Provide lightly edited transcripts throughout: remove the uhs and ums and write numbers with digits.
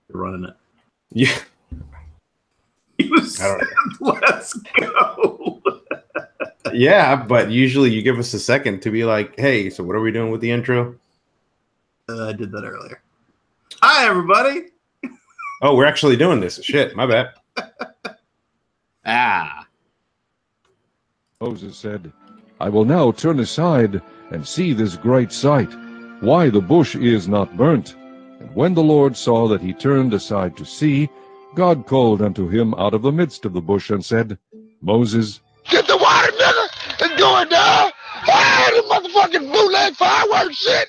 You're running it. Yeah. You said, let's go. Yeah, but usually you give us a second to be like, hey, so what are we doing with the intro? I did that earlier. Hi, everybody. Oh, we're actually doing this. Shit, my bad. Moses said, I will now turn aside and see this great sight, why the bush is not burnt. And when the Lord saw that he turned aside to see, God called unto him out of the midst of the bush and said, Moses, get the water, nigga! It's going down! Ah, the motherfucking bootleg fireworks shit!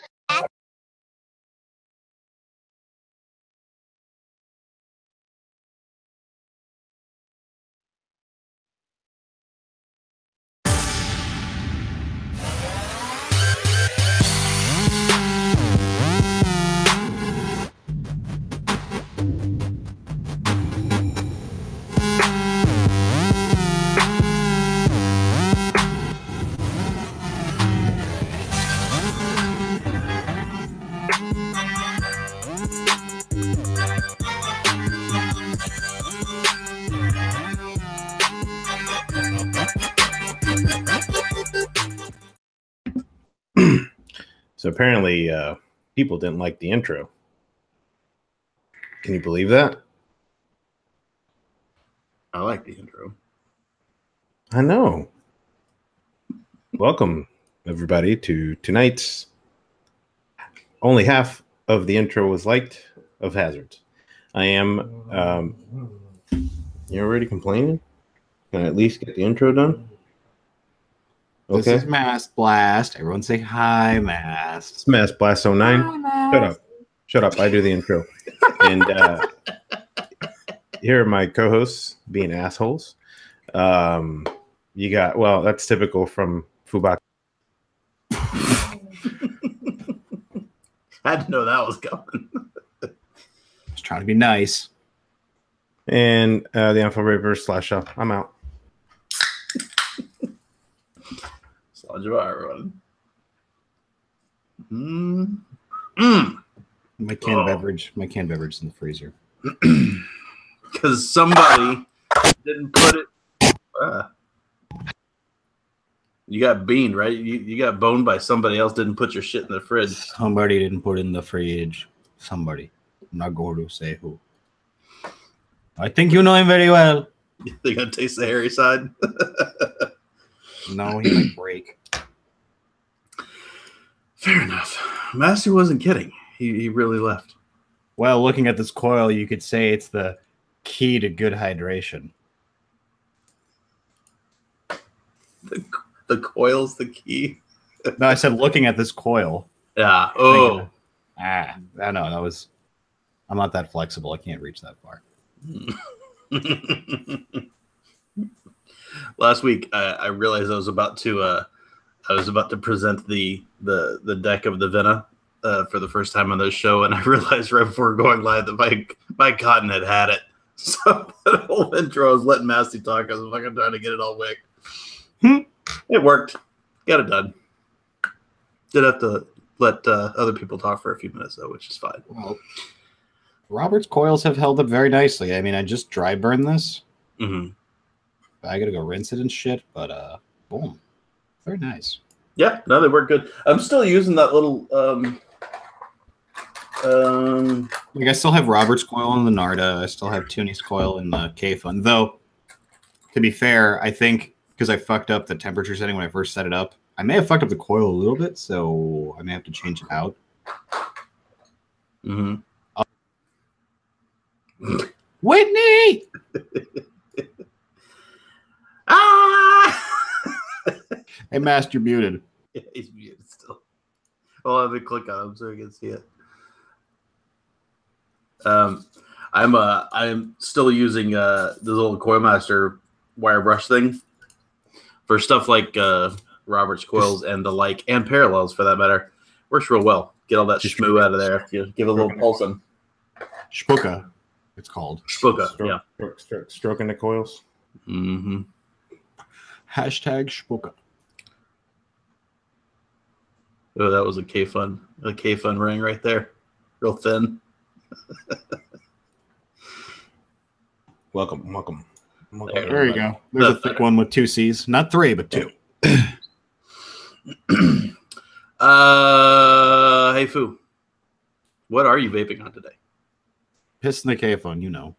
So apparently people didn't like the intro. Can you believe that? I like the intro. I know. Welcome, everybody, to tonight's only half of the intro was liked of Hazards. I am... you're already complaining? Can I at least get the intro done? Okay. This is Mass Blast. Everyone say hi, Mass. It's Mass Blast 09. Hi, Mass. Shut up. Shut up. I do the intro. And here are my co-hosts being assholes. You got, well, that's typical from Fubak. I had to know that was coming. Just trying to be nice. And the Alpha Raver slash I'm out. Everyone. My canned beverage is in the freezer. Because somebody didn't put it. You got beaned, right? You got boned by somebody else. Didn't put your shit in the fridge. Somebody didn't put it in the fridge. Somebody. I'm not going to say who. I think you know him very well. They're gonna taste the hairy side. No, he might break. Fair enough. Master wasn't kidding. He really left. Well, looking at this coil, you could say it's the key to good hydration. The coil's the key. No, I said looking at this coil. Yeah. Oh. I know. That was. I'm not that flexible. I can't reach that far. Last week, I realized I was about to present the deck of the Vena for the first time on this show, and I realized right before going live that my cotton had it. So the whole intro I was letting Massey talk. I was fucking trying to get it all wicked. It worked. Got it done. Did have to let other people talk for a few minutes though, which is fine. Well, Robert's coils have held up very nicely. I mean, I just dry burned this. Mm-hmm. I gotta go rinse it and shit, but boom. Very nice. Yeah, no, they work good. I'm still using that little like I still have Robert's coil in the Narda. I still have Tooney's coil in the K-Fun. Though, to be fair, I think because I fucked up the temperature setting when I first set it up, I may have fucked up the coil a little bit, so I may have to change it out. Mm-hmm. Whitney! Hey, Master, you're muted. Yeah, he's muted still. I'll have to click on him so I can see it. I'm still using this little Coilmaster wire brush thing for stuff like Robert's coils and the like, and parallels for that matter. Works real well. Get all that schmoo out of there. Give it a little pulsing. Shpuka, it's called. Shpuka, yeah. Stroking the coils. Mm-hmm. Hashtag Shpuka. Oh, that was a K-Fun ring right there. Real thin. Welcome. There you go. There's a thick one with 2 C's. Not 3, but 2. Hey, Foo. What are you vaping on today? Piss in the K phone, you know.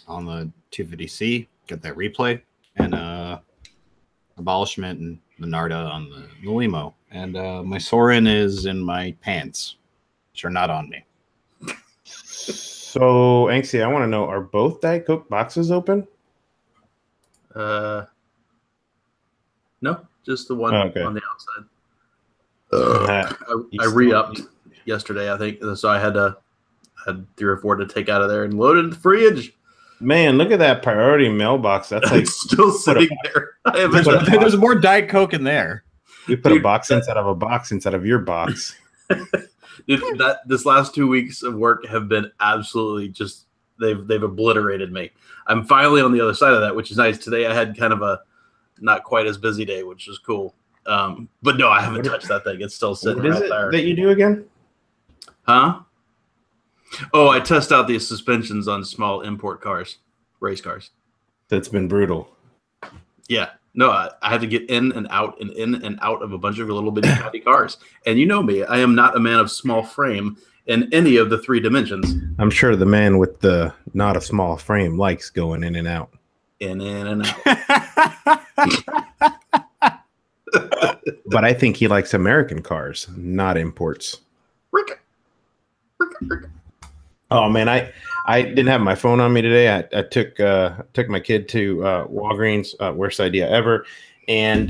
On the 250C, get that replay, and abolishment and the Narda on the Limo. And my Sorin is in my pants, which are not on me. So, Anxie, I want to know, are both Diet Coke boxes open? No, just the one Okay. on the outside. I re-upped yesterday, I think, so I had 3 or 4 to take out of there and load it in the fridge. Man, look at that priority mailbox. That's like It's still sitting there. There's more Diet Coke in there. you put a box inside of a box inside of your box. Dude, this last 2 weeks of work have been absolutely just they've obliterated me. I'm finally on the other side of that, which is nice. Today I had kind of a not quite as busy day, which is cool. But no, I haven't touched that thing. It's still sitting right there. That you do again? Huh? Oh, I test out the suspensions on small import cars, race cars. That's been brutal. Yeah. No, I had to get in and out of a bunch of little bitty tiny cars. And you know me, I am not a man of small frame in any of the 3 dimensions. I'm sure the man with the not a small frame likes going in and out. In and out. But I think he likes American cars, not imports. Oh man, I didn't have my phone on me today. I took my kid to Walgreens, worst idea ever, and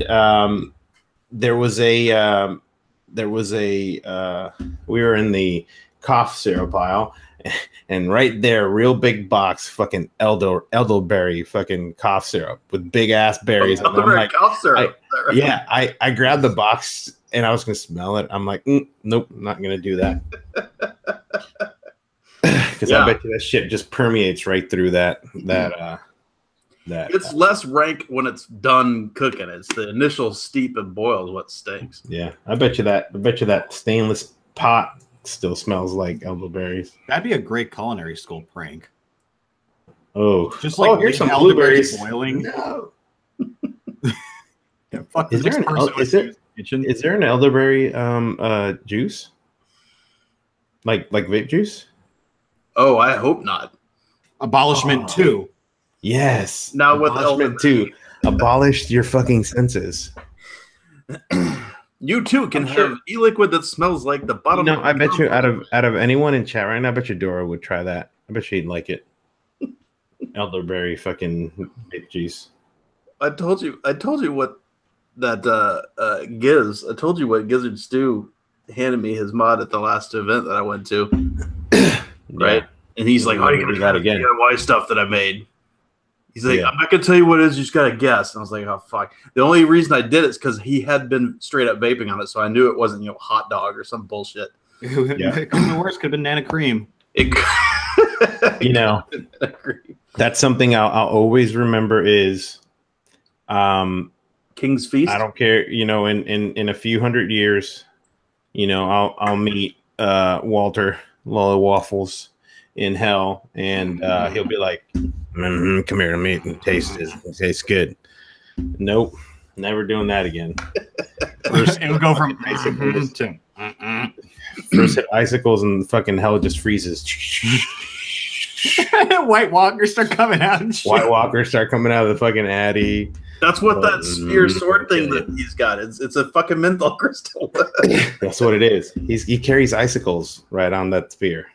we were in the cough syrup aisle, and right there, real big box, fucking elderberry fucking cough syrup with big ass berries. And I'm like, cough syrup. yeah, I grabbed the box and I was gonna smell it. I'm like, nope, I'm not gonna do that. Because I bet you that shit just permeates right through that. It's less rank when it's done cooking. It's the initial steep and boil is what stinks. Yeah, I bet you that stainless pot still smells like elderberries. That'd be a great culinary school prank. Oh, just like here's some elderberries blueberries boiling. No. Yeah, fuck, Is there an elderberry juice? Like vape juice? Oh, I hope not. Abolishment 2. Yes. Now with Abolishment 2. Abolished your fucking senses. You too can have e-liquid that smells like the bottom. I bet you out of anyone in chat right now, I bet you Dora would try that. I bet she'd like it. Elderberry fucking vape juice. I told you what that Giz. I told you what Gizzard Stew handed me his mod at the last event that I went to. Right, and he's like, "Oh, you gonna do that again? DIY stuff that I made." He's like, "I'm not gonna tell you what it is. You just gotta guess." And I was like, "Oh fuck!" The only reason I did it is because he had been straight up vaping on it, so I knew it wasn't hot dog or some bullshit. It could have been worse. Could have been Nana Cream. That's something I'll always remember is, King's Feast. I don't care. In a few hundred years, I'll meet Walter Lolly Waffles in hell, and he'll be like, come here to me and taste it. It tastes good. Nope, never doing that again. First, it would go from to first hit icicles and fucking hell just freezes. White Walkers start coming out. And shit. White Walkers start coming out of the fucking Addy. That's what that spear sword thing that he's got. It's a fucking menthol crystal. That's what it is. He carries icicles right on that spear.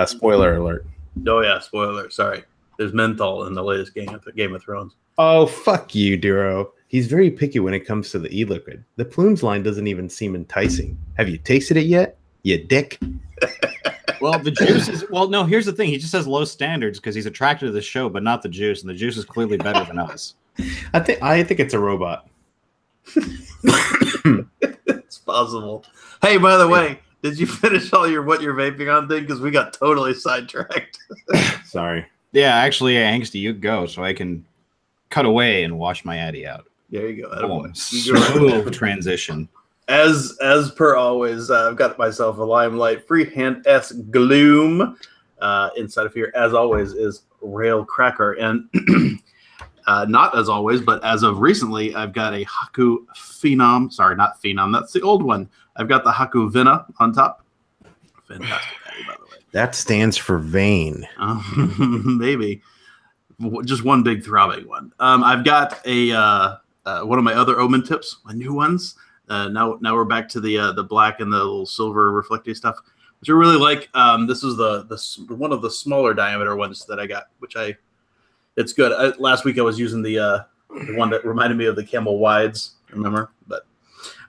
Spoiler alert. Oh yeah, spoiler alert. Sorry. There's menthol in the latest Game of Thrones. Oh, fuck you, Duro. He's very picky when it comes to the e-liquid. The Plumes line doesn't even seem enticing. Have you tasted it yet, you dick? Well, the juice is... Well, no, here's the thing. He just has low standards because he's attracted to the show, but not the juice. And the juice is clearly better than us. I think it's a robot. It's possible. Hey, by the way, did you finish all what you're vaping on thing? Because we got totally sidetracked. Sorry. Yeah, actually, Angsty, you go so I can cut away and wash my Addy out. There you go. Smooth transition. As per always, I've got myself a Limelight Freehand S Gloom. inside of here, as always, is Rail Cracker. And not as always, but as of recently, I've got a Haku Phenom. Sorry, not Phenom. That's the old one. I've got the Haku Vina on top. Fantastic patty, by the way. That stands for vein. Maybe. Just one big throbbing one. I've got a one of my other Omen tips, my new ones. Now we're back to the black and the little silver reflective stuff, which I really like. This is the one of the smaller diameter ones that I got, it's good. Last week I was using the one that reminded me of the Camel Wides, remember? But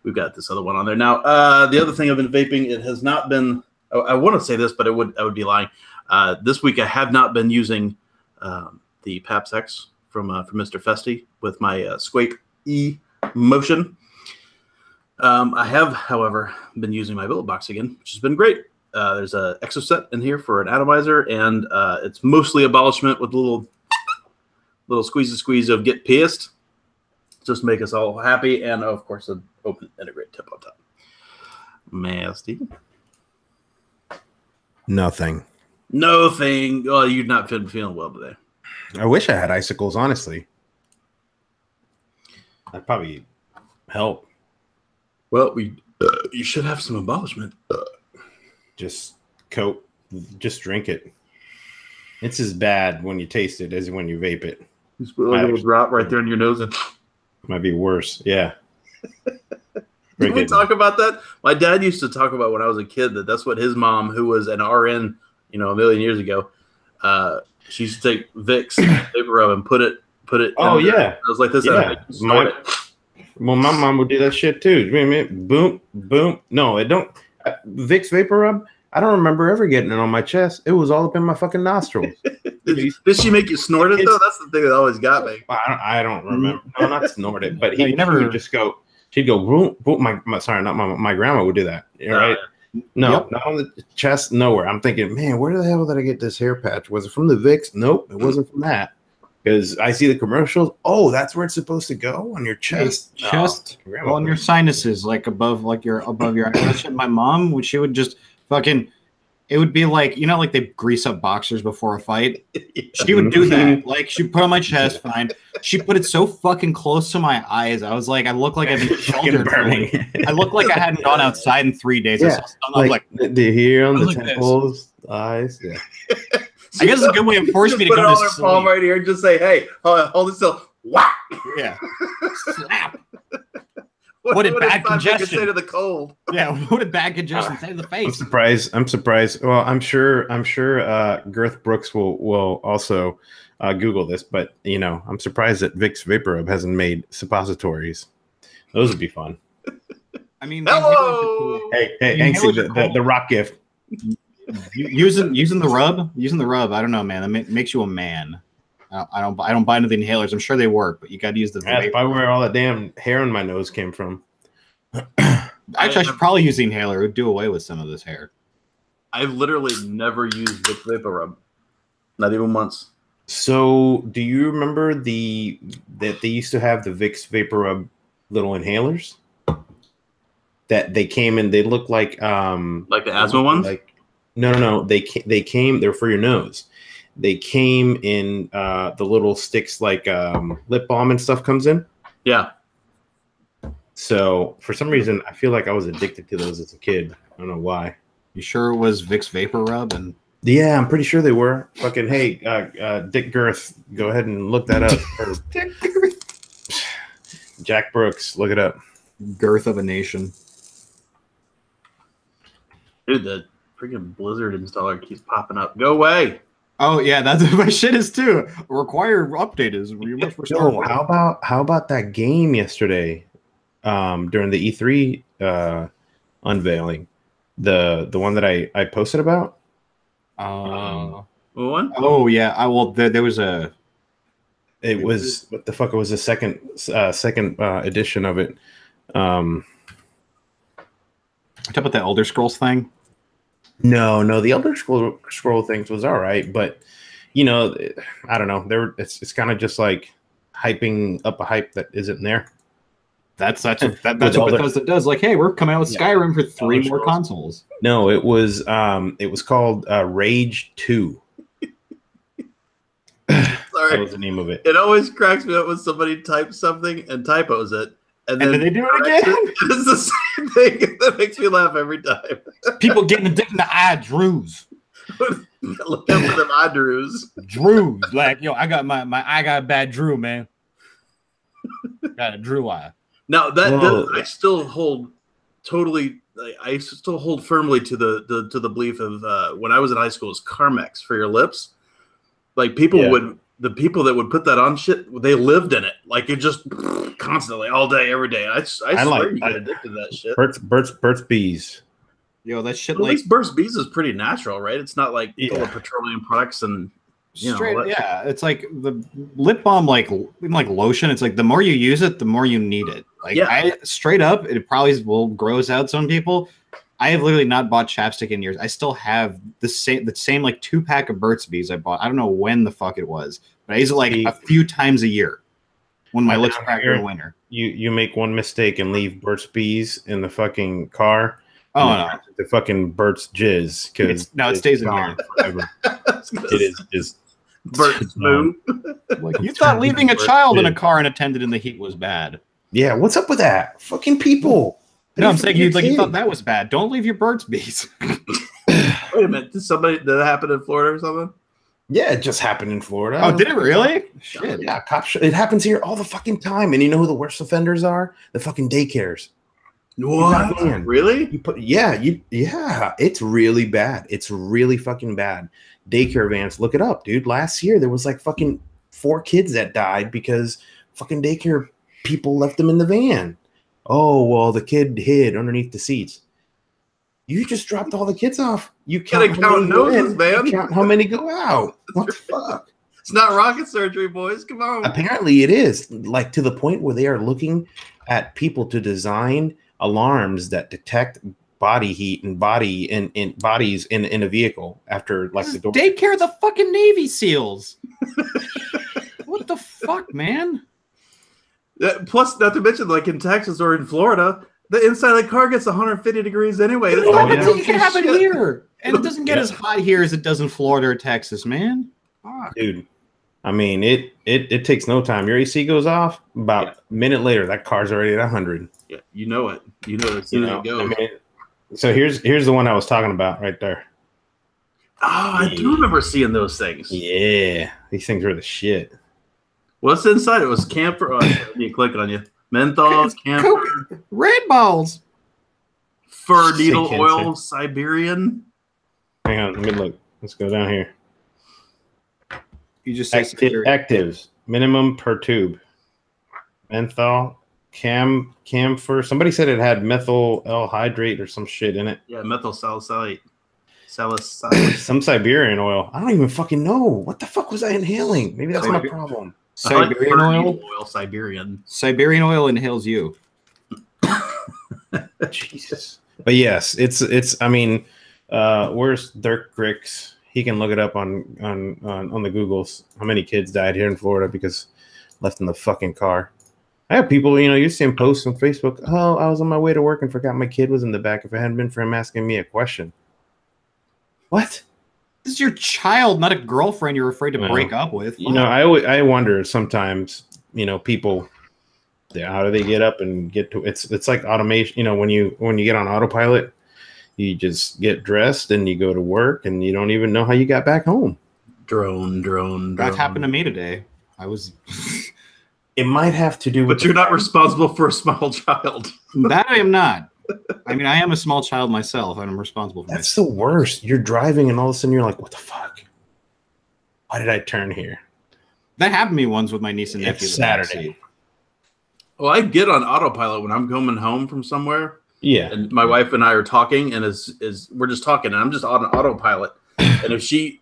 we've got this other one on there now. The other thing I've been vaping, it has not been. I want to say this, but I would be lying. This week I have not been using the Paps X from Mr. Festy with my Squape E Motion. I have, however, been using my billet box again, which has been great. There's a exoset in here for an atomizer, and it's mostly abolishment with a little squeeze of get pissed, just to make us all happy, and of course an open integrate tip on top. Masty. Nothing. Oh, you've not been feeling well today. I wish I had icicles, honestly. That'd probably help. Well, you should have some abolishment. Just drink it. It's as bad when you taste it as when you vape it. Just put a little drop right there in your nose and might be worse. Yeah. Did we talk about that? My dad used to talk about when I was a kid that's what his mom, who was an RN, a million years ago, she used to take Vicks vapor rub and put it. Oh yeah, I was like this. Yeah. My mom would do that shit too. Boom, boom. No, it don't. Vicks vapor rub. I don't remember ever getting it on my chest. It was all up in my fucking nostrils. Did she make you snort it though? That's the thing that always got me. I don't remember. No, not snort it, but he would just go. She'd go boom, boom. My grandma would do that. Right? No, not on the chest. Nowhere. I'm thinking, man, where the hell did I get this hair patch? Was it from the Vicks? Nope, it wasn't from that. Because I see the commercials. Oh, that's where it's supposed to go, on your chest. On your sinuses, above your eyes. My mom, she would just fucking. It would be like like they grease up boxers before a fight. She would do that. She put on my chest, fine. She put it so fucking close to my eyes. I was like, I look like I've been sheltered. I look like I hadn't gone outside in 3 days. Yeah, I was like the hair on the temples, eyes. Yeah. I guess it's a good way of forcing me to go to sleep. Put it on their palm right here and just say, "Hey, hold it still." Whack. Yeah. Slap. What did bad congestion say to the cold? Yeah, what did bad congestion say to the face? I'm surprised. Well, I'm sure Girth Brooks will also Google this, but I'm surprised that Vicks Vapor Rub hasn't made suppositories. Those would be fun. I mean, hello. Hey, Anksy, the rock gift. Using the rub. I don't know, man. That makes you a man. I don't buy into the inhalers. I'm sure they work, but you got to use the. That's probably where all that damn hair on my nose came from. Actually, I should probably use the inhaler. It would do away with some of this hair. I've literally never used Vicks Vapor Rub, not even once. So, do you remember that they used to have the Vicks Vapor Rub little inhalers? That they came in. They looked like the asthma ones. No. They came. They're for your nose. They came in the little sticks like lip balm and stuff comes in. Yeah. So for some reason, I feel like I was addicted to those as a kid. I don't know why. You sure it was Vicks Vapor Rub? And yeah, I'm pretty sure they were. Fucking hey, Dick Girth, go ahead and look that up. Dick Girth. Jack Brooks, look it up. Girth of a nation. Dude, the freaking Blizzard installer keeps popping up. Go away. Oh yeah, that's what my shit is too. Require update is you must restart. Yo, how about that game yesterday? During the E3 unveiling, the one that I posted about. One? Oh yeah, there was a. It was what the fuck? It was the second edition of it. Talk about the Elder Scrolls thing. No, the Elder Scroll things was all right, but I don't know. It's kind of just like hyping up a hype that isn't there. That's what Bethesda does. Like, hey, we're coming out with Skyrim for 3 more consoles. No, it was called Rage 2. Sorry. That was the name of it. It always cracks me up when somebody types something and typos it. And then they do it again. It's the same thing. That makes me laugh every time. People getting addicted to iDrews. Look out for them iDrews. Drews. Like, yo, I got I got a bad Drew, man. Got a Drew eye. Now I still hold totally. I still hold firmly to the belief of when I was in high school, is Carmex for your lips. Like the people that would put that on shit, they lived in it. Like it just constantly, all day, every day. I swear you get addicted to that shit. Burt's Bees. Yo, that shit. At least Burt's Bees is pretty natural, right? It's not like full of petroleum products and it's like the lip balm, like lotion. It's like the more you use it, the more you need it. Like I straight up, it probably will gross out some people. I have literally not bought chapstick in years. I still have the same like 2-pack of Burt's Bees I bought. I don't know when the fuck it was, but I use it like a few times a year when my lips crack in the winter. You make one mistake and leave Burt's Bees in the fucking car. Oh no, the fucking Burt's jizz, because it stays in here forever. It is just Burt's moo. Like, you thought leaving a child in a car unattended in the heat was bad? Yeah, what's up with that? Fucking people. No, I'm saying you thought that was bad. Don't leave your Burt's Bees. Wait a minute, did that happen in Florida or something? Yeah, it just happened in Florida. Oh, did it really? Shit. Yeah, it happens here all the fucking time. And you know who the worst offenders are? The fucking daycares. What? Really? It's really bad. It's really fucking bad. Daycare vans, look it up, dude. Last year there was like fucking 4 kids that died because fucking daycare people left them in the van. Oh, well, the kid hid underneath the seats. You just dropped all the kids off. You can't count noses, man. You count how many go out. What the fuck? It's not rocket surgery, boys. Come on. Apparently it is, like, to the point where they are looking at people to design alarms that detect body heat and bodies in a vehicle after, like, the door. Daycare the fucking Navy SEALs. What the fuck, man? Plus, not to mention, like in Texas or in Florida, the inside of the car gets 150 degrees anyway. It can happen here, and it doesn't get as hot here as it does in Florida or Texas, man. Fuck. Dude, I mean, it takes no time. Your AC goes off, about a minute later, that car's already at 100. Yeah, you know it. You know it goes. I mean, so here's the one I was talking about right there. Oh, I do remember seeing those things. Yeah, these things are the shit. What's inside? It was camphor. Oh, let me click on you. Menthol, camphor, red balls, fir needle oil, Siberian. Hang on, let me look. Let's go down here. You just say actives minimum per tube. Menthol, camphor. Somebody said it had methyl L-hydrate or some shit in it. Yeah, methyl salicylate. Some Siberian oil. I don't even fucking know. What the fuck was I inhaling? Maybe that's my problem. Siberian oil? Siberian oil inhales you. Jesus. But yes, it's I mean, where's Dirk Grix? He can look it up on the Googles. How many kids died here in Florida because left in the fucking car? I have people, you see him post on Facebook. Oh, I was on my way to work and forgot my kid was in the back. If it hadn't been for him asking me a question. What? This is your child, not a girlfriend you're afraid to break up with. I wonder sometimes, people, how do they get up and get to it's like automation. When you get on autopilot, you just get dressed and you go to work and you don't even know how you got back home. Drone. That happened to me today. It might have to do with. But you're not responsible for a small child. That I am not. I mean, I am a small child myself, and I'm responsible for That's the worst. You're driving, and all of a sudden you're like, what the fuck? Why did I turn here? That happened to me once with my niece and nephew. It's Saturday. Well, I get on autopilot when I'm coming home from somewhere. Yeah. And my wife and I are talking, and we're just talking, and I'm just on autopilot. And if she,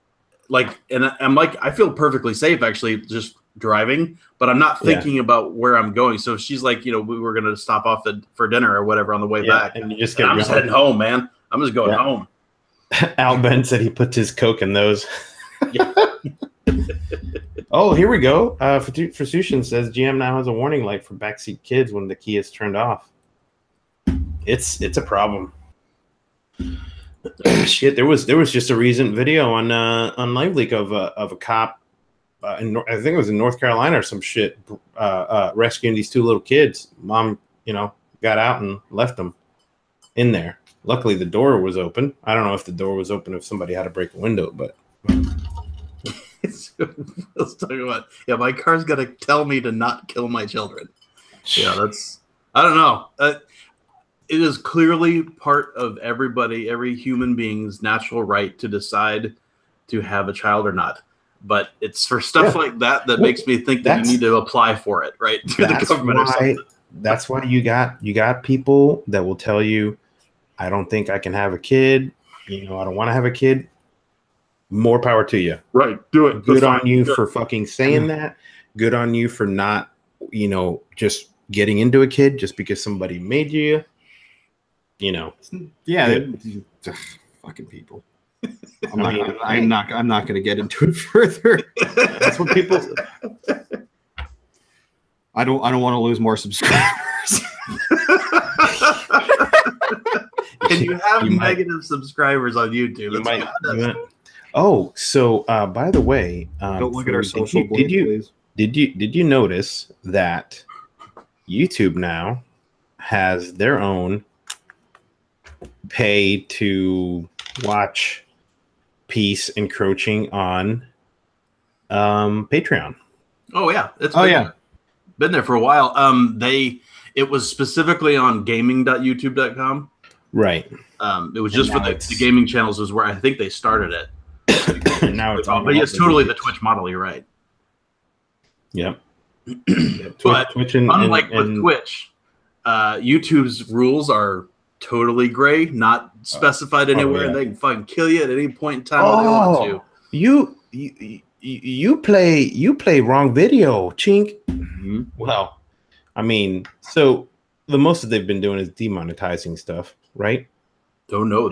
and I'm like, I feel perfectly safe, actually, just driving, but I'm not thinking about where I'm going. So she's like, we were going to stop off for dinner or whatever on the way back. And I'm just heading home, man. I'm just going home. Al Ben said he puts his Coke in those. Oh, here we go. Frusushin says GM now has a warning light for backseat kids when the key is turned off. It's a problem. Shit, there was just a recent video on LiveLeak of a cop. I think it was in North Carolina or some shit, rescuing these two little kids. Mom, got out and left them in there. Luckily, the door was open. I don't know if the door was open if somebody had to break a window, but. Let's talk about. Yeah, my car's gonna tell me to not kill my children. Yeah, that's. I don't know. It is clearly part of every human being's natural right to decide to have a child or not. But it's for stuff like that makes me think that you need to apply for it, right? To the government or something. That's why you got people that will tell you, I don't think I can have a kid. I don't want to have a kid. More power to you. Right. Do it. Good on you for fucking saying that. Good on you for not, just getting into a kid just because somebody made you. Yeah, fucking people. I'm not going to get into it further. That's what people. I don't want to lose more subscribers. And you have negative subscribers on YouTube. You might. Oh, so by the way, don't look at our social. Please. Did you notice that YouTube now has their own pay to watch piece encroaching on Patreon? Oh yeah, been there for a while. It was specifically on gaming.youtube.com. Right. It was just for the gaming channels is where I think they started it. Now it's but it's totally the Twitch model. You're right. Yep. But Twitch unlike with Twitch, YouTube's rules are totally gray, not specified anywhere, and they can fucking kill you at any point in time that they want to. You play wrong video, chink. Mm-hmm. Well, I mean, so the most that they've been doing is demonetizing stuff, right? Don't know.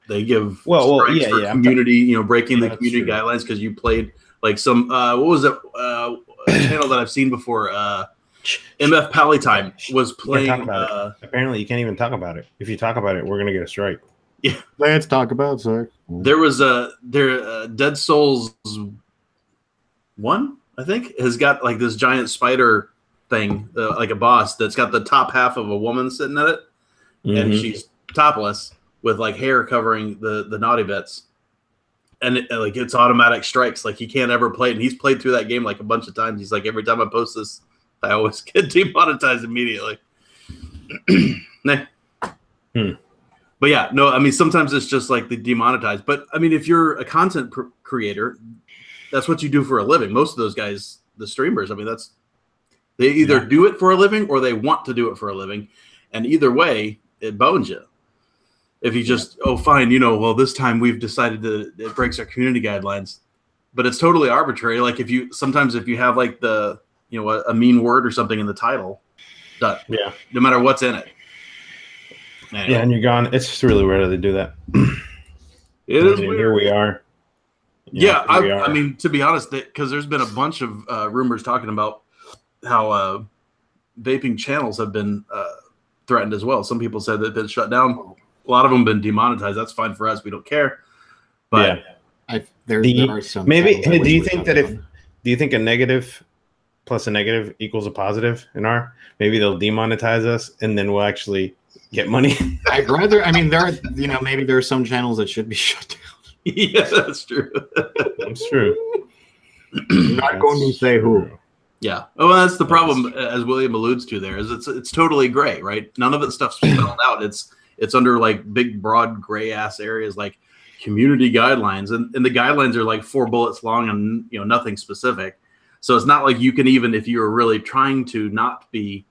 They give for community, breaking the community guidelines because you played like some what was it channel that I've seen before, MF Palatine was playing. Apparently, you can't even talk about it. If you talk about it, we're gonna get a strike. Yeah, let's talk about it. There was Dead Souls 1, I think, has got like this giant spider thing, like a boss that's got the top half of a woman sitting at it, and she's topless with like hair covering the naughty bits, and it's automatic strikes. Like he can't ever play it. And he's played through that game like a bunch of times. He's like, every time I post this, I always get demonetized immediately. Nah. But yeah, no, I mean, sometimes it's just like the demonetized. But I mean, if you're a content creator, that's what you do for a living. Most of those guys, the streamers, I mean, they either do it for a living or they want to do it for a living. And either way, it bones you. If you just, fine, this time we've decided that it breaks our community guidelines. But it's totally arbitrary. Like if you have like the, a mean word or something in the title, done. Yeah. No matter what's in it. Anyway. Yeah, and you're gone. It's just really rare that they do that. It is weird. Here we are. I mean, to be honest, because there's been a bunch of rumors talking about how vaping channels have been threatened as well. Some people said they've been shut down. A lot of them have been demonetized. That's fine for us. We don't care. But there are some. Maybe. Hey, do you think a negative plus a negative equals a positive in our? Maybe they'll demonetize us, and then we'll actually get money. I'd rather. I mean, maybe there are some channels that should be shut down. Yeah, that's true. That's true. I'm not going to say who. Yeah. Oh, well, that's the problem, as William alludes to there, is it's totally gray, right? None of it stuff's spelled out. It's under like big, broad, gray ass areas like community guidelines, and the guidelines are like 4 bullets long and nothing specific. So it's not like you can even, if you're really trying to not be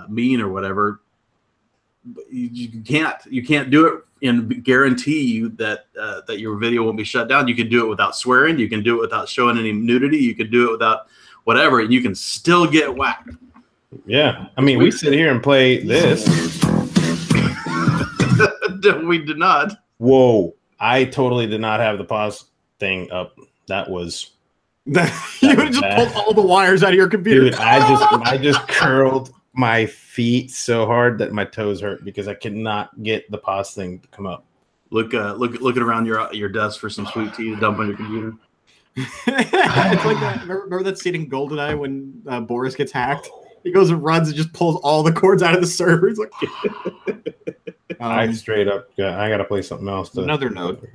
mean or whatever, you can't do it and guarantee you that that your video won't be shut down. You can do it without swearing. You can do it without showing any nudity. You can do it without whatever, and you can still get whacked. Yeah, I mean, we sit here and play this. We did not. Whoa, I totally did not have the pause thing up. That was You would have just pulled all the wires out of your computer. Dude, I just curled my feet so hard that my toes hurt because I could not get the pause thing to come up. Looking around your desk for some sweet tea to dump on your computer. It's like that. Remember that scene in GoldenEye when Boris gets hacked? He goes and runs and just pulls all the cords out of the server. It's like, I straight up, I gotta play something else. Another note.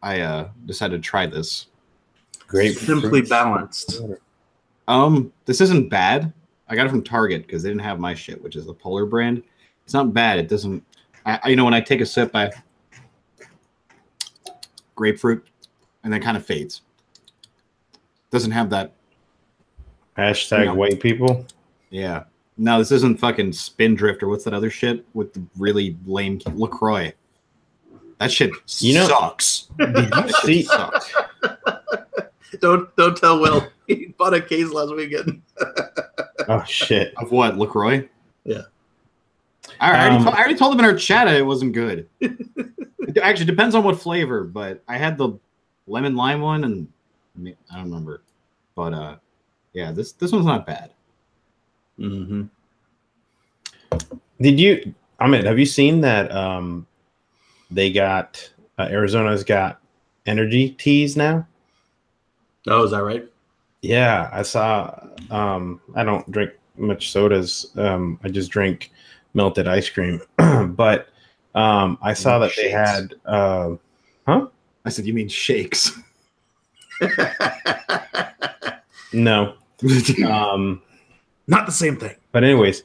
I decided to try this. Great, simply balanced. This isn't bad. I got it from Target because they didn't have my shit, which is the Polar brand. It's not bad. It doesn't. When I take a sip, I grapefruit, and then kind of fades. Doesn't have that. Hashtag white people. Yeah. No, this isn't fucking Spindrift or what's that other shit with the really lame LaCroix. That shit sucks. Did you see? Sucks. Don't tell Will. He bought a case last weekend. Oh shit! Of what, LaCroix? Yeah. I already told him in our chat it wasn't good. It actually depends on what flavor, but I had the lemon lime one, and I don't remember. But yeah, this one's not bad. Mm-hmm. Did you? Have you seen that? They got Arizona's got energy teas now. Oh, is that right? Yeah, I saw. I don't drink much sodas. I just drink melted ice cream. But I saw that they had. Huh? I said, you mean shakes? No. Not the same thing. But anyways,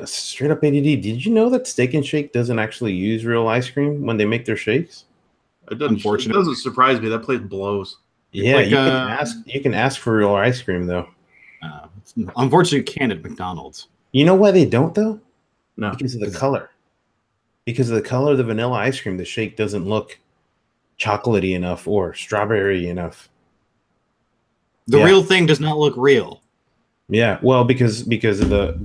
straight up ADD. Did you know that Steak and Shake doesn't actually use real ice cream when they make their shakes? It doesn't surprise me. That place blows. Yeah, like, you can ask for real ice cream though. Unfortunately, you can't at McDonald's. You know why they don't though? No, because of the color. Because of the color of the vanilla ice cream, the shake doesn't look chocolatey enough or strawberry enough. The real thing does not look real. Yeah, well, because of the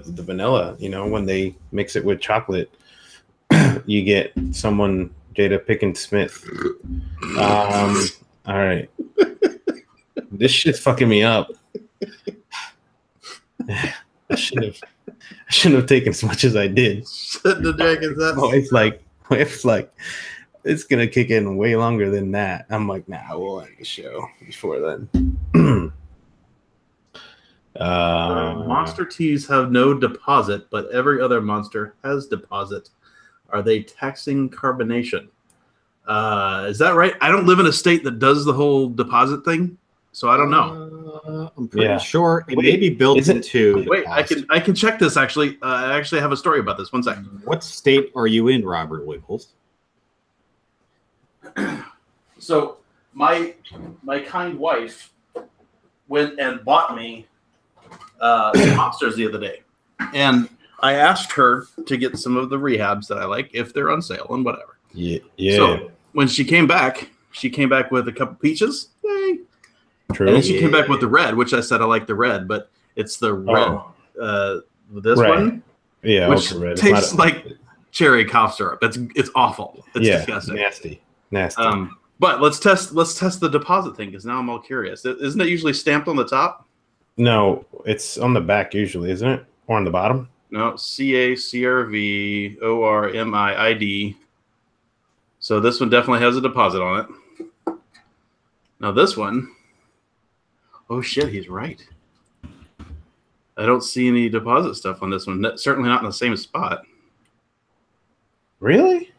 vanilla, when they mix it with chocolate, you get someone Jada Pinkett Smith. All right, this shit's fucking me up. I shouldn't have taken as much as I did. Shouldn't have drank as that. It's like it's gonna kick in way longer than that. I'm like, nah, we'll end the show before then. Monster teas have no deposit, but every other monster has deposit. Are they taxing carbonation? Is that right? I don't live in a state that does the whole deposit thing, so I don't know. I'm pretty sure it may be built into. Wait, I can check this actually. I actually have a story about this. One second. What state are you in, Robert Wiggles? So my kind wife went and bought me monsters the other day, and I asked her to get some of the rehabs that I like if they're on sale and whatever. Yeah. So when she came back with a couple peaches. Yay. True. And then she came back with the red, which I said I like the red, but it's the red. This one, which red. tastes like cherry cough syrup. It's awful. It's disgusting. Nasty. But let's test the deposit thing because now I'm all curious. Isn't it usually stamped on the top? No, it's on the back usually, isn't it? Or on the bottom? No, CACRVORMIID. So this one definitely has a deposit on it. Now this one, oh shit, he's right. I don't see any deposit stuff on this one. Certainly not in the same spot. Really?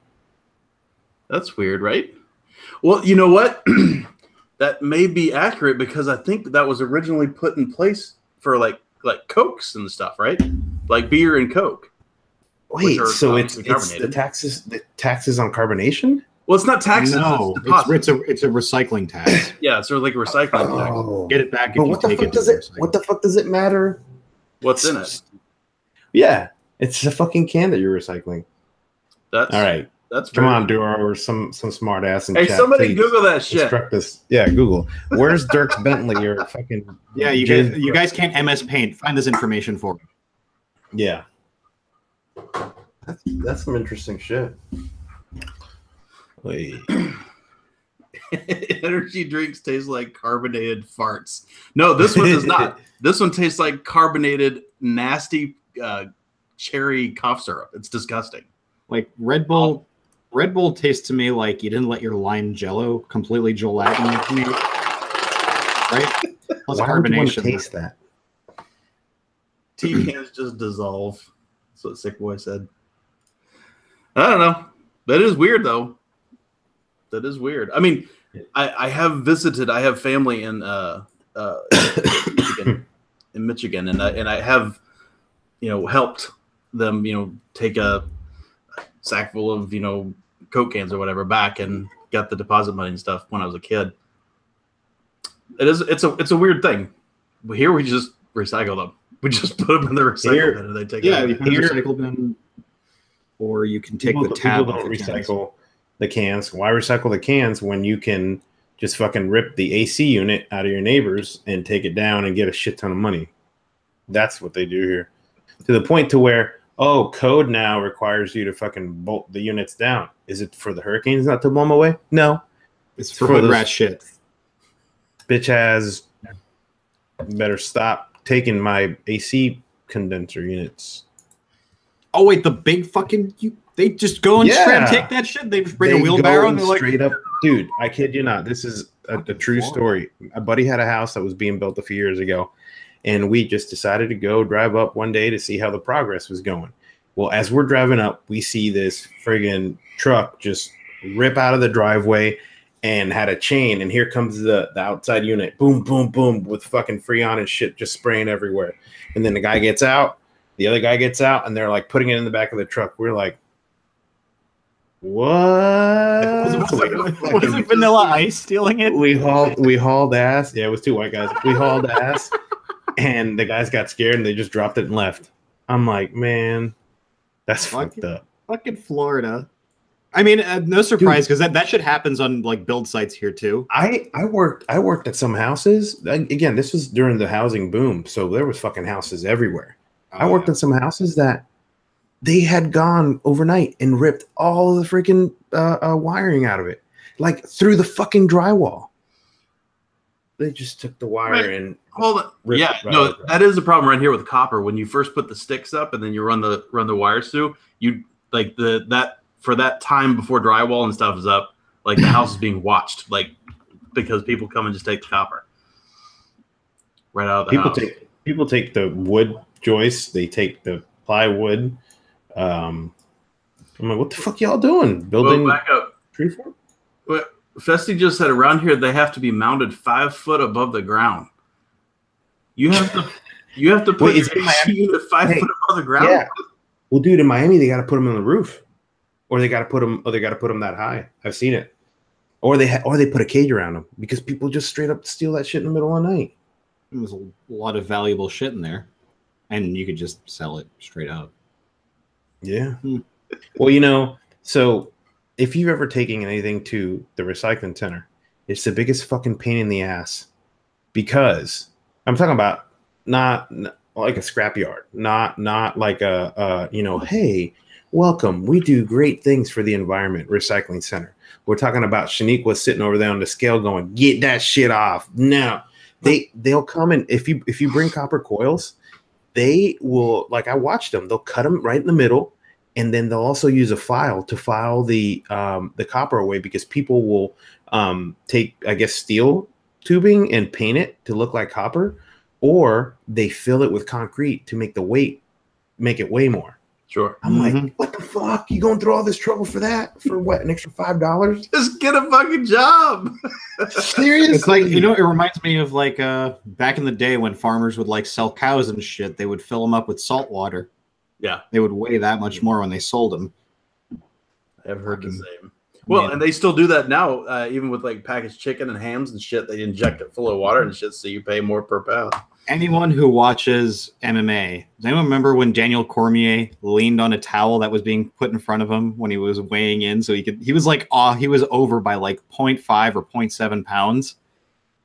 That's weird, right? Well, you know what? That may be accurate because I think that was originally put in place for like Cokes and stuff, right? Like beer and Coke. Wait, so it's the taxes on carbonation? Well, it's not taxes. No, it's a recycling tax. Yeah, it's sort of like a recycling tax. Get it back if you take it. What the fuck does it matter? What's in it? Yeah, it's a fucking can that you're recycling. That's all right. That's come on, Duro, or some smart ass in chat. Hey, somebody please Google that shit. Instruct us. Yeah, Google. Where's Dirk's Bentley? Or fucking yeah, you guys can't MS Paint. Find this information for me. Yeah, that's some interesting shit. Wait, Energy drinks taste like carbonated farts. No, this one does not. This one tastes like carbonated, nasty cherry cough syrup. It's disgusting. Like Red Bull. Red Bull tastes to me like you didn't let your lime Jello completely gelatin, right? Plus Why would you want carbonation. to taste that? Tea cans just dissolve. That's what Sick Boy said. I don't know. That is weird, though. That is weird. I mean, I have visited. I have family in Michigan, and I have, helped them, take a sack full of, Coke cans or whatever back and got the deposit money and stuff when I was a kid. It's a weird thing. Here we just recycle them. We just put them in the recycle bin and they take it. You put the recycle bin, or you can take the tab. People don't recycle the cans. Why recycle the cans when you can just fucking rip the AC unit out of your neighbors and take it down and get a shit ton of money? That's what they do here. To the point to where, code now requires you to fucking bolt the units down. Is it for the hurricanes not to blow them away? No. It's for hood rat shit. Bitch has better stop taking my AC condenser units. Oh, wait, the big fucking... They just go and straight take that shit? They just bring a wheelbarrow and they're like... Straight up... Dude, I kid you not. This is a true story. A buddy had a house that was being built a few years ago. And we just decided to go drive up one day to see how the progress was going. Well, as we're driving up, we see this friggin' truck just rip out of the driveway and had a chain. And here comes the outside unit. Boom, boom, boom, with fucking Freon and shit just spraying everywhere. And then the guy gets out. The other guy gets out. And they're like putting it in the back of the truck. We're like, what? Was it Vanilla Ice stealing it? We hauled ass. Yeah, it was two white guys. We hauled ass. And the guys got scared and they just dropped it and left. I'm like, man, that's fucked up. Fucking Florida. I mean, no surprise, because that shit happens on like build sites here too. I worked at some houses. Again, this was during the housing boom, so there was fucking houses everywhere. I worked in some houses that they had gone overnight and ripped all of the freaking wiring out of it, like through the fucking drywall. They just took the wire and hold on. Yeah, no, that is a problem right here with copper. When you first put the sticks up and then you run the wires through, you like that for that time before drywall and stuff is up, like the house is being watched, like because people come and just take the copper right out of the house. People take the wood joists, they take the plywood. I'm like, what the fuck y'all doing? Building back up. Tree fort? What Festi just said, around here they have to be mounted 5 foot above the ground. You have to put your unit 5 foot above the ground. Yeah. Well, dude, in Miami they got to put them on the roof, or they got to put them that high. I've seen it, or they put a cage around them because people just straight up steal that shit in the middle of the night. There's a lot of valuable shit in there, and you could just sell it straight up. Yeah. Well, so if you've ever taken anything to the recycling center, it's the biggest fucking pain in the ass, because I'm talking about not like a scrapyard, not like hey, welcome, we do great things for the environment recycling center. We're talking about Shaniqua sitting over there on the scale going, get that shit off. No, they'll come and if you bring copper coils, they will, like I watched them, they'll cut them right in the middle. And then they'll also use a file to file the copper away, because people will take, I guess, steel tubing and paint it to look like copper, or they fill it with concrete to make it weigh more. Sure. I'm like, what the fuck? You going through all this trouble for that? For what? An extra $5? Just get a fucking job. Seriously? It's like, it reminds me of like back in the day when farmers would like sell cows and shit. They would fill them up with salt water. Yeah, they would weigh that much more when they sold them. I've heard the same. Well, and they still do that now, even with like packaged chicken and hams and shit. They inject it full of water and shit, so you pay more per pound. Anyone who watches MMA, does anyone remember when Daniel Cormier leaned on a towel that was being put in front of him when he was weighing in, so he was like, he was over by like 0.5 or 0.7 pounds,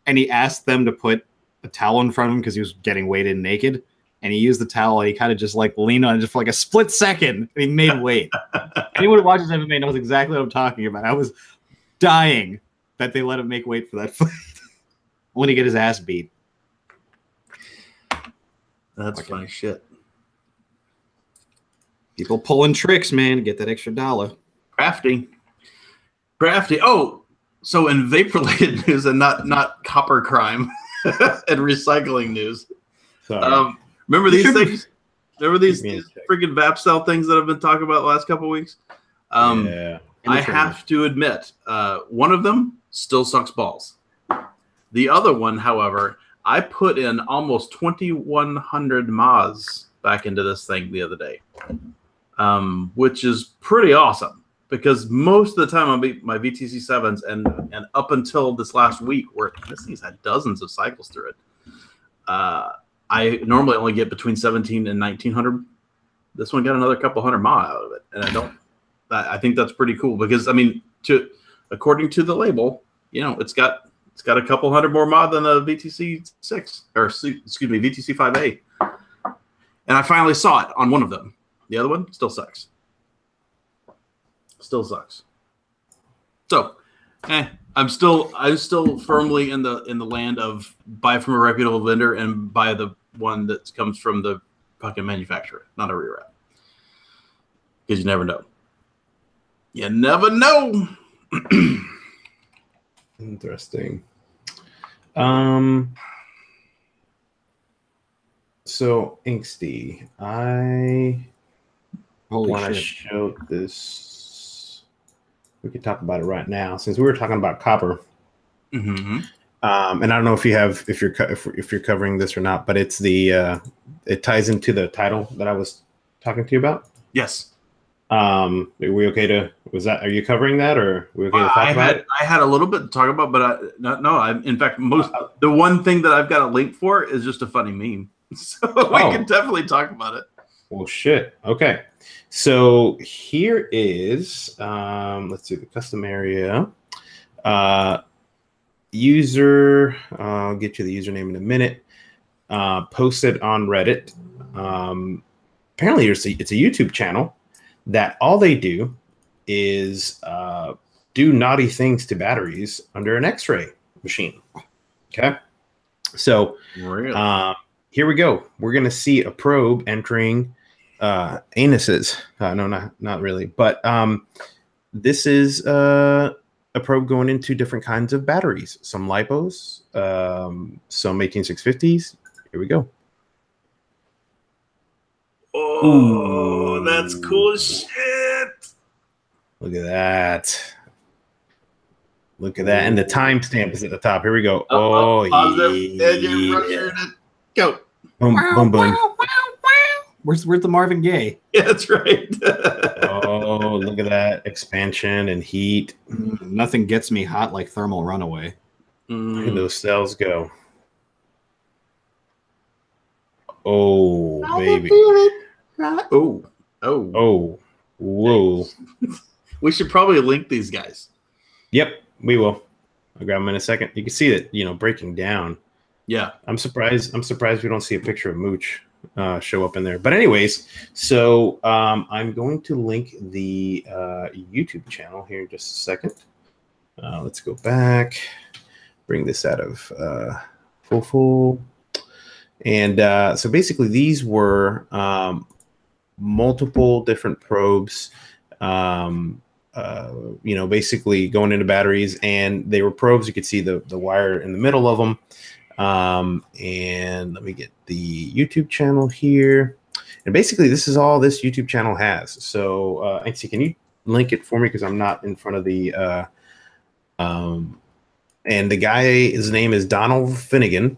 and he asked them to put a towel in front of him because he was getting weighed in naked. And he used the towel, and he kind of just like leaned on it just for like a split second, and he made weight. Anyone who watches MMA knows exactly what I'm talking about. I was dying. Bet they let him make weight for that fight. Only to get his ass beat. That's funny shit. People pulling tricks, man, to get that extra dollar. Crafty. Oh, so in vape-related news and not copper crime and recycling news. Sorry. Remember these things? Remember these Give me a freaking Vap cell things that I've been talking about the last couple of weeks? Yeah. I have to admit, one of them still sucks balls. The other one, however, I put in almost 2,100 Maz back into this thing the other day, which is pretty awesome because most of the time on my VTC 7s and up until this last week, where this thing's had dozens of cycles through it, I normally only get between 1,700 and 1,900. This one got another couple hundred mile out of it, and I think that's pretty cool because according to the label, it's got a couple hundred more mod than the VTC 6 or excuse me VTC 5A, and I finally saw it on one of them. The other one still sucks. So, I'm still firmly in the land of buy from a reputable vendor and buy the one that comes from the fucking manufacturer, not a rewrap, because you never know. You never know. Interesting. So Inksty, I want to show this. We could talk about it right now since we were talking about copper. Mm-hmm. And I don't know if you're covering this or not, but it's it ties into the title that I was talking to you about. Yes. Are we okay to? Are you covering that, or are we okay to talk about it? I had a little bit to talk about, but in fact, the one thing that I've got a link for is just a funny meme, so we can definitely talk about it. Well, shit. Okay, so here is let's see the custom area. User, I'll get you the username in a minute. Posted on Reddit. Apparently, it's a YouTube channel that all they do is do naughty things to batteries under an X-ray machine. Okay, so here we go. We're gonna see a probe entering anuses. No, not really, but this is a probe going into different kinds of batteries. Some lipos, some 18650s. Here we go. Oh, that's cool as shit. Look at that. Look at that. And the timestamp is at the top. Here we go. Yeah. Go. Boom, boom, boom. Where's the Marvin Gaye? Yeah, that's right. Oh, look at that. Expansion and heat. Nothing gets me hot like thermal runaway. Look at those cells go. Oh, baby. Oh, whoa. We should probably link these guys. Yep, we will. I'll grab them in a second. You can see that, breaking down. Yeah. I'm surprised we don't see a picture of Mooch show up in there. But anyways, so I'm going to link the YouTube channel here in just a second. Let's go back. Bring this out of full. And so basically these were multiple different probes, basically going into batteries, and they were probes. You could see the wire in the middle of them. And let me get the YouTube channel here. And basically this is all this YouTube channel has. So Anxie, can you link it for me? Because I'm not in front of the and the guy, his name is Donald Finnegan.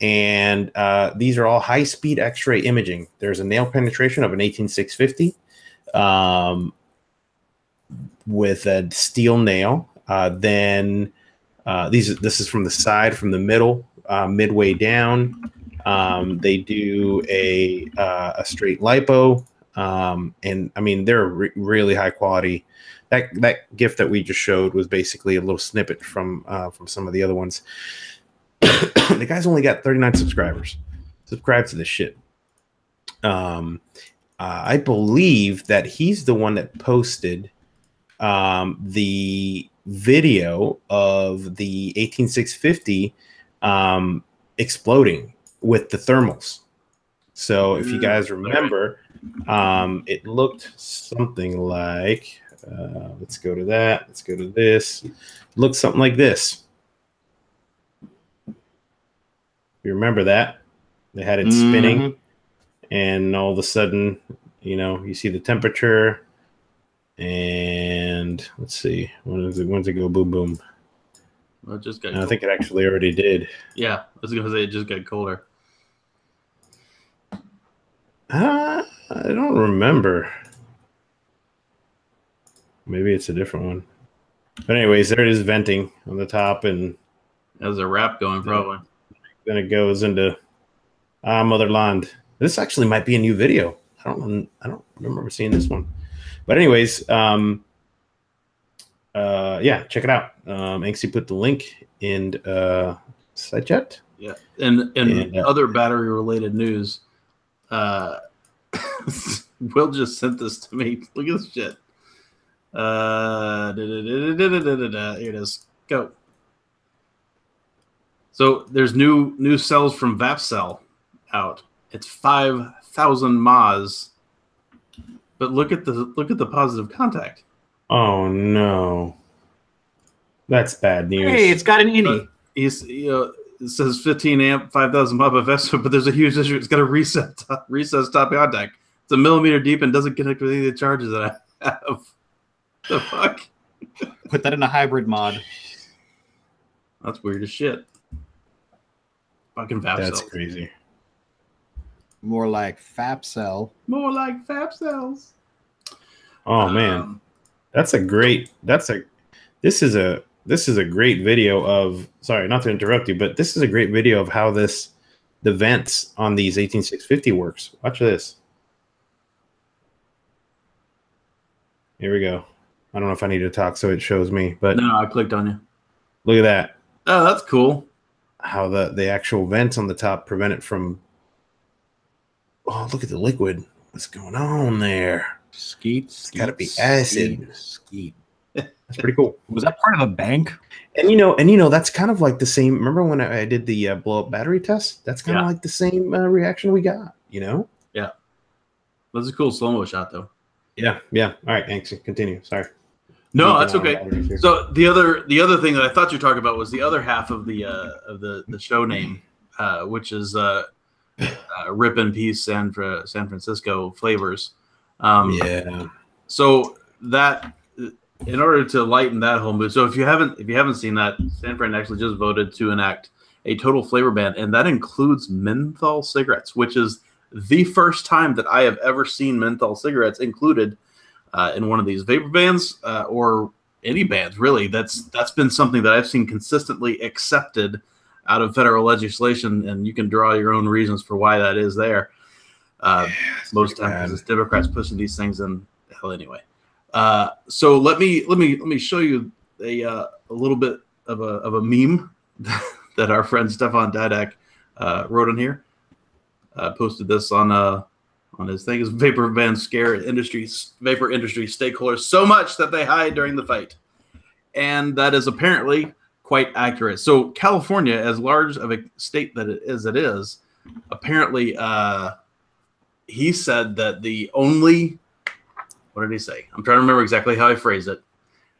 And these are all high-speed X-ray imaging. There's a nail penetration of an 18650 with a steel nail. Then this is from the side, from the middle, midway down. They do a straight lipo, and I mean they're really high quality. That GIF that we just showed was basically a little snippet from some of the other ones. The guy's only got 39 subscribers. Subscribe to this shit. I believe that he's the one that posted the video of the 18650 exploding with the thermals. So if you guys remember, it looked something like, let's go to that. Let's go to this. It looked something like this. You remember that? They had it spinning, and all of a sudden, you know, you see the temperature, and let's see, when's it go boom boom? Well, it just got I think it actually already did. Yeah, I was gonna say it just got colder. I don't remember. Maybe it's a different one. But anyways, there it is venting on the top, and There's a wrap going probably. then it goes into Motherland. This actually might be a new video. I don't remember seeing this one. But anyways, yeah, check it out. Anxie put the link in side chat. Yeah, and other battery related news. Will just sent this to me. Look at this shit. Here it is. Go. So there's new cells from VapCell out. It's 5,000 mAh. But look at the positive contact. Oh no, that's bad news. Hey, it's got an innie. It says 15 amp, 5,000 mAh but there's a huge issue. It's got a recessed top contact. It's a millimeter deep and doesn't connect with any of the charges that I have. The fuck? Put that in a hybrid mod. That's weird as shit. Fucking VapCell. That's crazy. More like FapCell. More like VapCells. Oh man, this is a great video of, sorry, not to interrupt you, but this is a great video of how the vents on these 18650 works. Watch this. Here we go. I don't know if I need to talk so it shows me, but No, I clicked on you. look at that. Oh, that's cool. How the actual vents on the top prevent it from. Oh, look at the liquid. What's going on there? Skeet. It's got to be acid. Skeet. That's pretty cool. Was that part of a bank? And you know, that's kind of like the same. Remember when I did the blow up battery test? That's kind of like the same reaction we got. You know? Yeah. That's a cool slow mo shot, though. Yeah. All right, thanks. Continue. Sorry. No, that's okay. So the other thing that I thought you were talking about was the other half of the show name, which is Rip in Peace San Francisco Flavors. Yeah. So that, in order to lighten that whole mood, so if you haven't seen that, SanFran actually just voted to enact a total flavor ban, and that includes menthol cigarettes, which is the first time that I have ever seen menthol cigarettes included in one of these vapor bans or any bans, really. That's been something that I've seen consistently accepted out of federal legislation, and you can draw your own reasons for why that is there. Most times it's Democrats pushing these things in. Hell, anyway. So let me show you a little bit of a meme that our friend Stefan Dadak wrote in here. Posted this on his thing. Is vapor ban scare vapor industry stakeholders so much that they hide during the fight, and that is apparently quite accurate. So California, as large of a state that it is, apparently he said that the only, what did he say? I'm trying to remember exactly how I phrased it.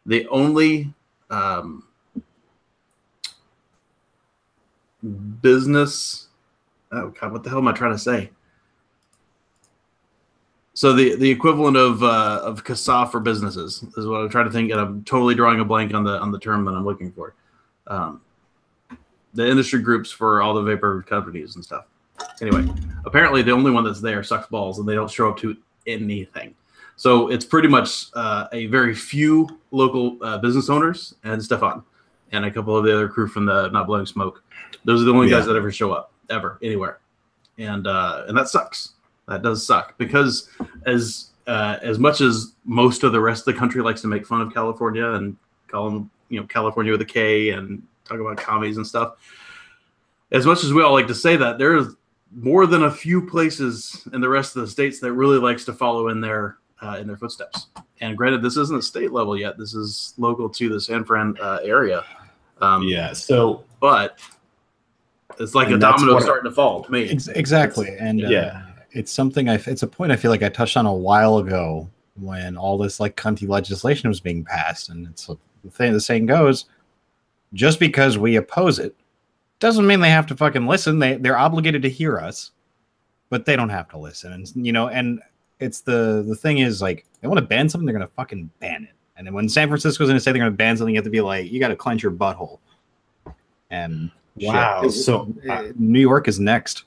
The only business, oh God, what the hell am I trying to say? So the equivalent of CASA for businesses is what I'm trying to think, and I'm totally drawing a blank on the term that I'm looking for. The industry groups for all the vapor companies and stuff. Anyway, apparently the only one that's there sucks balls, and they don't show up to anything. So it's pretty much a very few local business owners and Stefan and a couple of the other crew from the Not Blowing Smoke. Those are the only guys that ever show up, ever, anywhere. And that sucks. That does suck, because as much as most of the rest of the country likes to make fun of California and call them, California with a K and talk about commies and stuff, as much as we all like to say that, there's more than a few places in the rest of the states that really likes to follow in their in their footsteps. And granted, this isn't a state level yet. This is local to the SanFran area. So, but it's like a domino starting to fall to me. Exactly, and it's something it's a point I feel like I touched on a while ago when all this like cunty legislation was being passed, and it's the saying goes, just because we oppose it doesn't mean they have to fucking listen. They're obligated to hear us, but they don't have to listen. And and it's the thing is, like, they want to ban something, they're gonna fucking ban it. And then when San Francisco's gonna say they're gonna ban something, you have to be like, you got to clench your butthole. And wow, New York is next.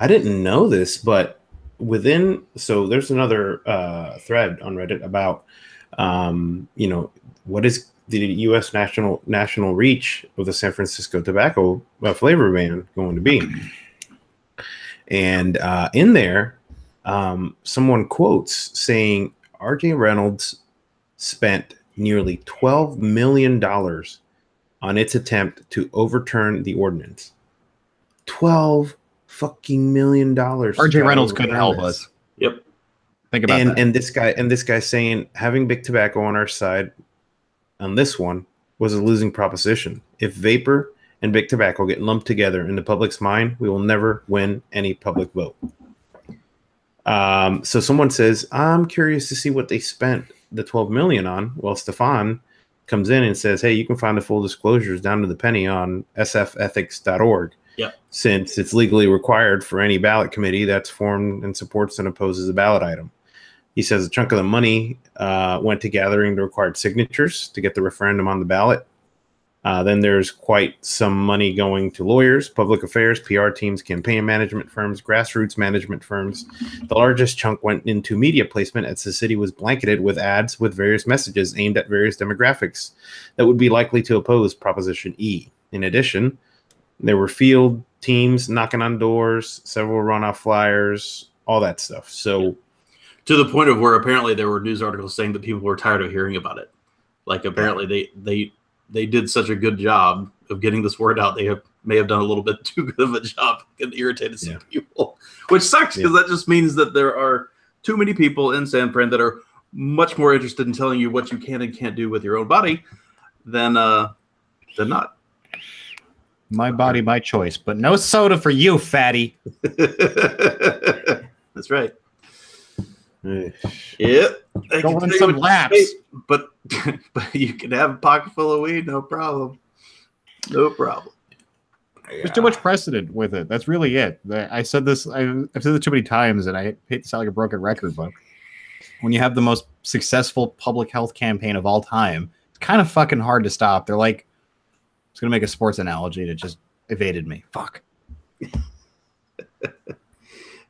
I didn't know this, but there's another thread on Reddit about what is the U.S. national reach of the San Francisco tobacco flavor ban going to be? And in there, someone quotes saying R.J. Reynolds spent nearly $12 million on its attempt to overturn the ordinance. $12 fucking million. R.J. Reynolds couldn't help us. Yep. Think about that. And this guy saying having big tobacco on our side on this one was a losing proposition. If vapor and big tobacco get lumped together in the public's mind, we will never win any public vote. So someone says, I'm curious to see what they spent the $12 million on. Well, Stefan comes in and says, hey, you can find the full disclosures down to the penny on sfethics.org. Yeah. Since it's legally required for any ballot committee that's formed and supports and opposes a ballot item. He says a chunk of the money went to gathering the required signatures to get the referendum on the ballot. Then there's quite some money going to lawyers, public affairs, PR teams, campaign management firms, grassroots management firms. The largest chunk went into media placement as the city was blanketed with ads with various messages aimed at various demographics that would be likely to oppose Proposition E. In addition, there were field teams knocking on doors, several runoff flyers, all that stuff. So, to the point of where apparently there were news articles saying that people were tired of hearing about it. Like, apparently they did such a good job of getting this word out. They may have done a little bit too good of a job and irritated some people, which sucks because that just means that there are too many people in SanFran that are much more interested in telling you what you can and can't do with your own body than not. My body, my choice, but no soda for you, fatty. That's right. Yep. Go run some laps. But you can have a pocket full of weed, no problem. No problem. There's too much precedent with it. That's really it. I've said this too many times, and I hate to sound like a broken record, but when you have the most successful public health campaign of all time, it's kind of fucking hard to stop. They're like, I was going to make a sports analogy that just evaded me. Fuck.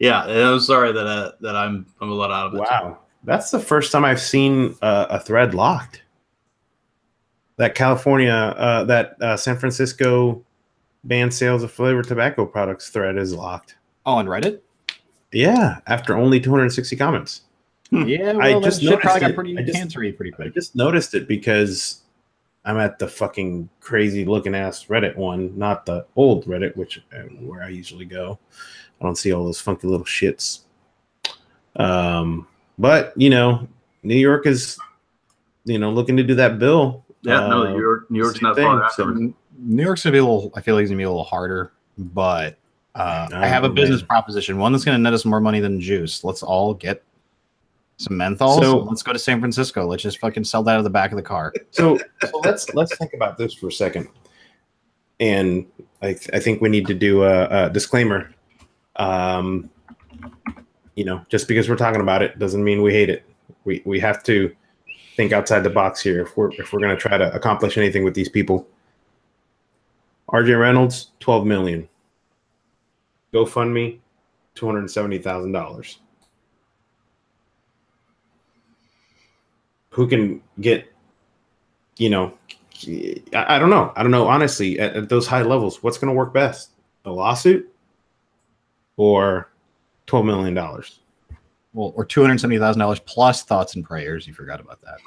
Yeah, and I'm sorry that I'm a lot out of it. Wow. That's the first time I've seen a thread locked. That California, San Francisco banned sales of flavored tobacco products thread is locked. Oh, on Reddit? Yeah, after only 260 comments. Yeah, well, I just noticed probably got it. pretty cancery pretty quick. I just noticed it because I'm at the fucking crazy looking ass Reddit one, not the old Reddit, which where I usually go. I don't see all those funky little shits. But New York is, looking to do that bill. Yeah, no, New York's not far after. New York's gonna be a little. I feel like it's gonna be a little harder, but I have a business proposition. One that's gonna net us more money than juice. Let's all get some menthols. So let's go to San Francisco. Let's just fucking sell that out of the back of the car. So let's think about this for a second. And I think we need to do a disclaimer. Just because we're talking about it doesn't mean we hate it. We have to think outside the box here if we're going to try to accomplish anything with these people. RJ Reynolds, $12 million. GoFundMe, $270,000. Who can get, I don't know. Honestly, at those high levels, what's going to work best? A lawsuit or $12 million? Well, or $270,000 plus thoughts and prayers. You forgot about that.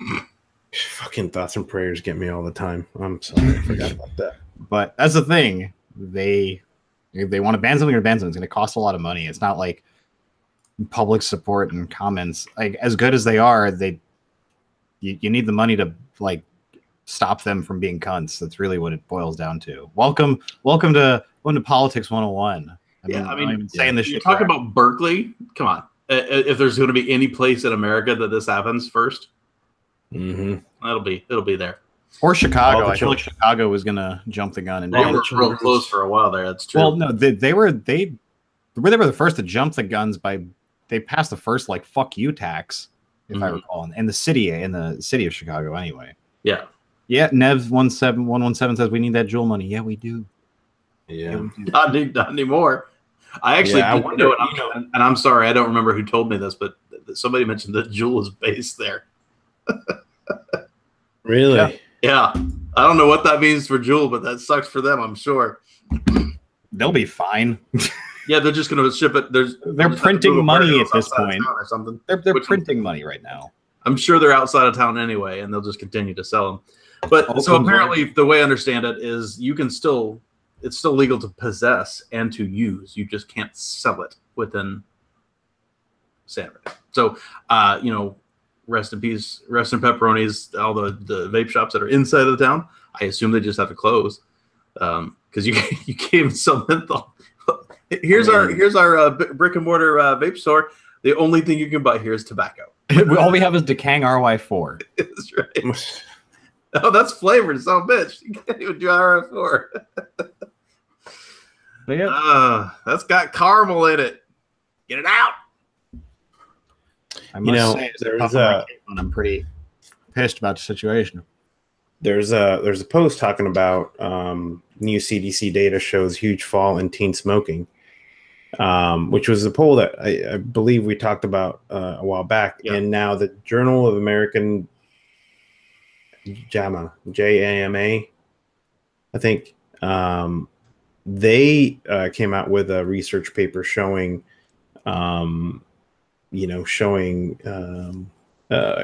Fucking thoughts and prayers get me all the time. I'm sorry, I forgot about that. But that's the thing. If they want to ban something or ban something, it's going to cost a lot of money. It's not like public support and comments, like as good as they are, you need the money to like stop them from being cunts. That's really what it boils down to. Welcome to Politics 101. I mean, saying this shit. Talk about Berkeley. Come on, if there's going to be any place in America that this happens first, it'll be there. Or Chicago. I feel like Chicago was going to jump the gun and they were real close for a while there. That's true. Well, no, they were the first to jump the guns by they passed the first like fuck you tax, if I recall, in the city of Chicago anyway. Yeah. Yeah, Nev17117 says we need that Juul money. Yeah, we do. Yeah. Not anymore. I actually didn't know it, and I'm sorry, I don't remember who told me this, but somebody mentioned that Juul is based there. Really? Yeah. I don't know what that means for Juul, but that sucks for them, I'm sure. They'll be fine. Yeah, they're just going to ship it. They're printing money at this point. Or something. They're printing money right now. I'm sure they're outside of town anyway, and they'll just continue to sell them. But so apparently, the way I understand it is, it's still legal to possess and to use. You just can't sell it within SanFran. So, rest in peace, rest in pepperonis. All the vape shops that are inside of the town, I assume they just have to close because you can't even sell menthol. Here's our brick and mortar vape store. The only thing you can buy here is tobacco. All we have is Decang RY4. That's right. Oh, that's flavored, son of a bitch. You can't even do RY4. That's got caramel in it. Get it out. I must say, I'm pretty pissed about the situation. There's a post talking about new CDC data shows huge fall in teen smoking, which was a poll that I believe we talked about a while back. Yeah. And now the Journal of American JAMA, J-A-M-A, I think, they came out with a research paper showing, a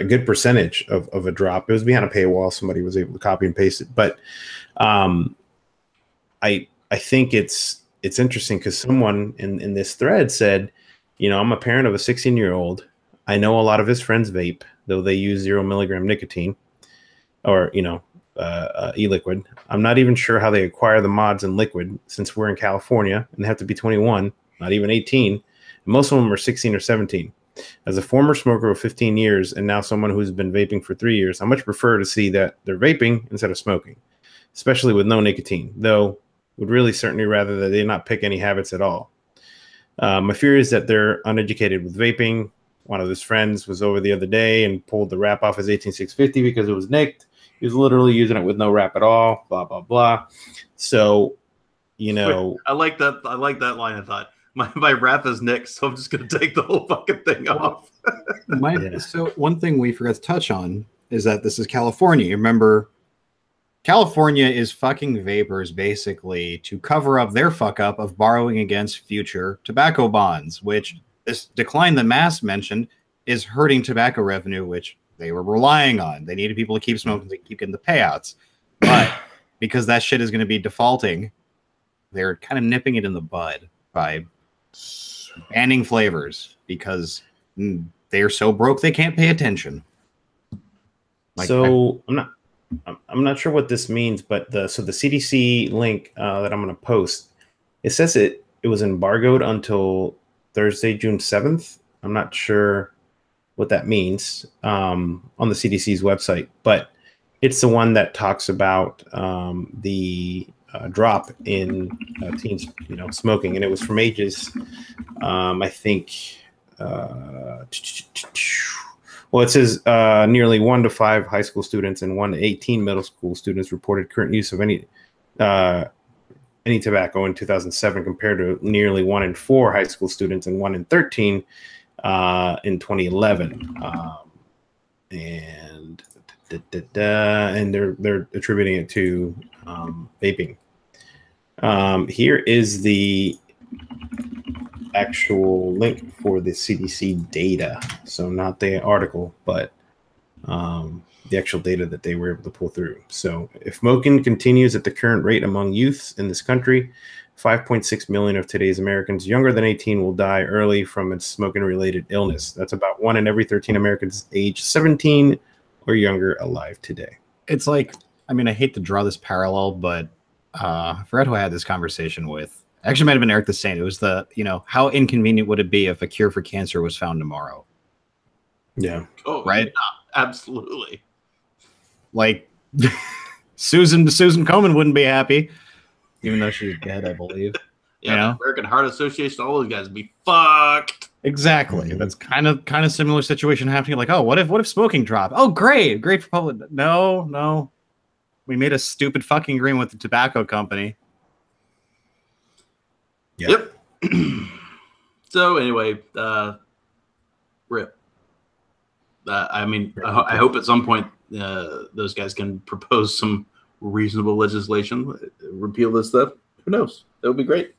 good percentage of a drop. It was behind a paywall. Somebody was able to copy and paste it. But I think it's interesting because someone in this thread said, I'm a parent of a 16-year-old. I know a lot of his friends vape, though they use 0 milligram nicotine or, e-liquid. I'm not even sure how they acquire the mods in liquid since we're in California and they have to be 21, not even 18. And most of them are 16 or 17. As a former smoker of 15 years and now someone who's been vaping for 3 years, I much prefer to see that they're vaping instead of smoking, especially with no nicotine, though would really certainly rather that they not pick any habits at all. My fear is that they're uneducated with vaping. One of his friends was over the other day and pulled the wrap off his 18650 because it was nicked. He was literally using it with no wrap at all, blah, blah, blah. So, I like that line of thought. My wrap is nicked, so I'm just going to take the whole fucking thing off. So one thing we forgot to touch on is that this is California. Remember, California is fucking vapors basically to cover up their fuck up of borrowing against future tobacco bonds, which this decline that Mass mentioned is hurting tobacco revenue, which they were relying on. They needed people to keep smoking to keep getting the payouts. But because that shit is going to be defaulting, they're kind of nipping it in the bud by banning flavors because they're so broke they can't pay attention. I'm not sure what this means, but the CDC link that I'm going to post, it says it was embargoed until Thursday, June 7th. I'm not sure what that means on the CDC's website, but it's the one that talks about the drop in teens, smoking, and it was from ages, I think. Well, it says nearly 1 to 5 high school students and 1 to 18 middle school students reported current use of any tobacco in 2007, compared to nearly 1 in 4 high school students and 1 in 13 in 2011. And they're attributing it to vaping. Here is the actual link for the CDC data. So not the article, but the actual data that they were able to pull through. So if smoking continues at the current rate among youths in this country, 5.6 million of today's Americans younger than 18 will die early from a smoking-related illness. That's about 1 in every 13 Americans age 17 or younger alive today. It's like, I mean, I hate to draw this parallel, but I forgot who I had this conversation with. Actually, it might have been Eric the Saint. It was how inconvenient would it be if a cure for cancer was found tomorrow? Yeah. Oh, right? Yeah, absolutely. Like, Susan Komen wouldn't be happy, even though she's dead, I believe. Yeah, You know? the American Heart Association, all those guys would be fucked. Exactly. That's kind of similar situation happening. Like, oh, what if smoking dropped? Oh, great for public. No. We made a stupid fucking agreement with the tobacco company. Yep. So anyway, rip. I mean, I hope at some point those guys can propose some reasonable legislation, repeal this stuff. Who knows? That would be great.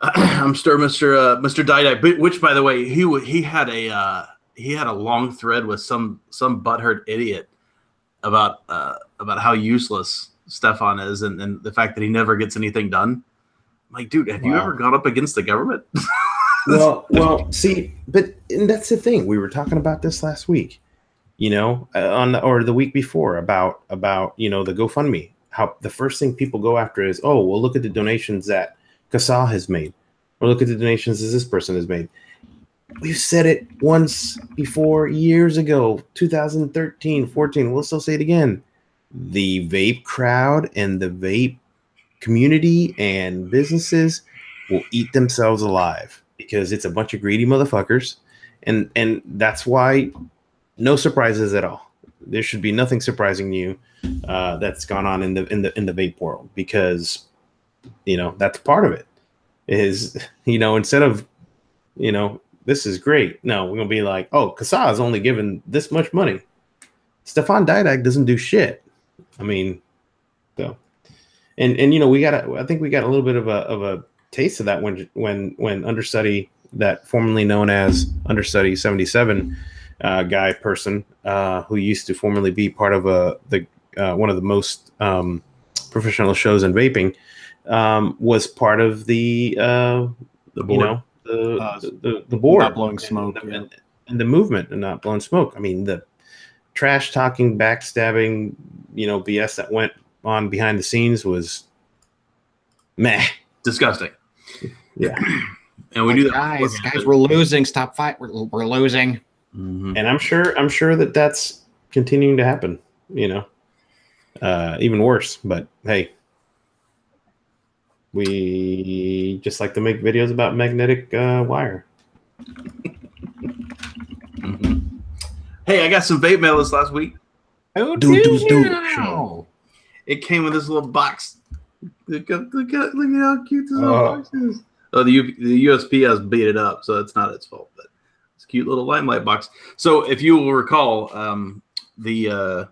I'm sure Mr. Didai, which by the way, he had a long thread with some butthurt idiot about how useless Stefan is and the fact that he never gets anything done. I'm like, dude, have you ever gone up against the government? Well, see, and that's the thing. We were talking about this last week, or the week before about the GoFundMe. How the first thing people go after is, oh, well, look at the donations that Kasah has made, or look at the donations that this person has made. We've said it once before, years ago, 2013, 14. We'll still say it again. The vape crowd and the vape community and businesses will eat themselves alive because it's a bunch of greedy motherfuckers, and that's why no surprises at all. There should be nothing surprising you that's gone on in the vape world, because that's part of it. Is instead of this is great. No, we're gonna be like, oh, Kasah is only given this much money. Stefan Didak doesn't do shit. I mean, so and I think we got a little bit of a taste of that when understudy, that formerly known as Understudy 77 person who used to formerly be part of one of the most professional shows in vaping, was part of the board. The board, not blowing smoke, and the movement, and not blowing smoke. I mean, the trash talking, backstabbing, BS that went on behind the scenes was meh, disgusting. Yeah, and we do that. Guys, we're losing. Stop fight. We're losing. Mm-hmm. And I'm sure that that's continuing to happen. Even worse. But hey, we just like to make videos about magnetic wire. Mm-hmm. Hey, I got some vape mail this last week. Oh, do. It came with this little box. Look at how cute this little box is. Oh, the USP has beat it up, so it's not its fault. But it's a cute little Limelight box. So if you will recall, the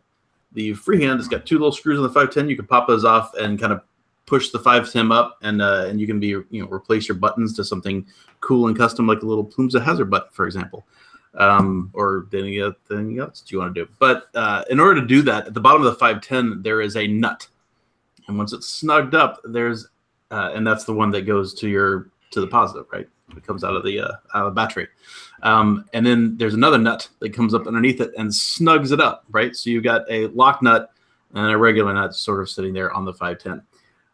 freehand has got two little screws on the 510. You can pop those off and kind of push the 510 up, and you can replace your buttons to something cool and custom, like a little Plumes of Hazard button, for example, or anything else that you want to do. But in order to do that, at the bottom of the 510 there is a nut, and once it's snugged up, there's and that's the one that goes to the positive, right? It comes out of the battery, and then there's another nut that comes up underneath it and snugs it up, right? So you've got a lock nut and a regular nut sort of sitting there on the 510.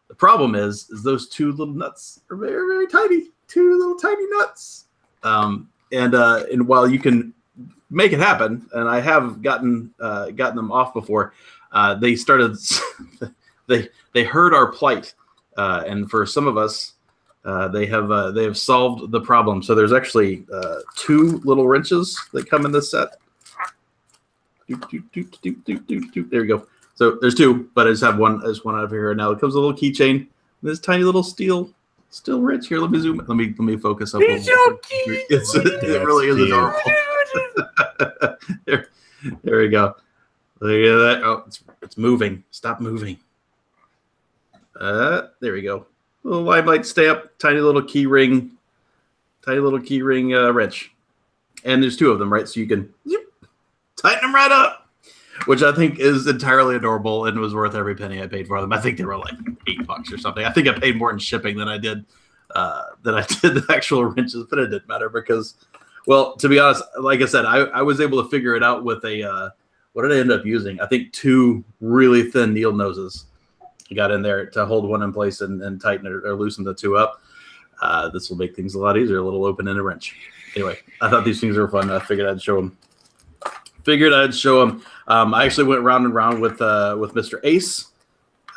The problem is those two little nuts are very, very tiny. Two little tiny nuts. And while you can make it happen, and I have gotten them off before, they started. they heard our plight, and for some of us, they have solved the problem. So there's actually two little wrenches that come in this set. There you go. So there's two, but I just have one. I just one out of here. Now it comes with a little keychain. This tiny little steel wrench here. Let me zoom. Let me focus up. It's so cute. It really is adorable. there we go. Look at that. Oh, it's moving. Stop moving. There we go. Little Limelight stamp. Tiny little key ring. Wrench. And there's two of them, right? So you can tighten them right up. which I think is entirely adorable and was worth every penny I paid for them. I think they were like $8 or something. I think I paid more in shipping than I did the actual wrenches, but it didn't matter because, well, to be honest, like I said, I was able to figure it out with a what did I end up using? I think 2 really thin needle noses. I got in there to hold one in place and tighten it or loosen the 2 up. This will make things a lot easier. A little open-ended wrench. Anyway, I thought these things were fun. I figured I'd show them. I actually went round and round with Mr. Ace,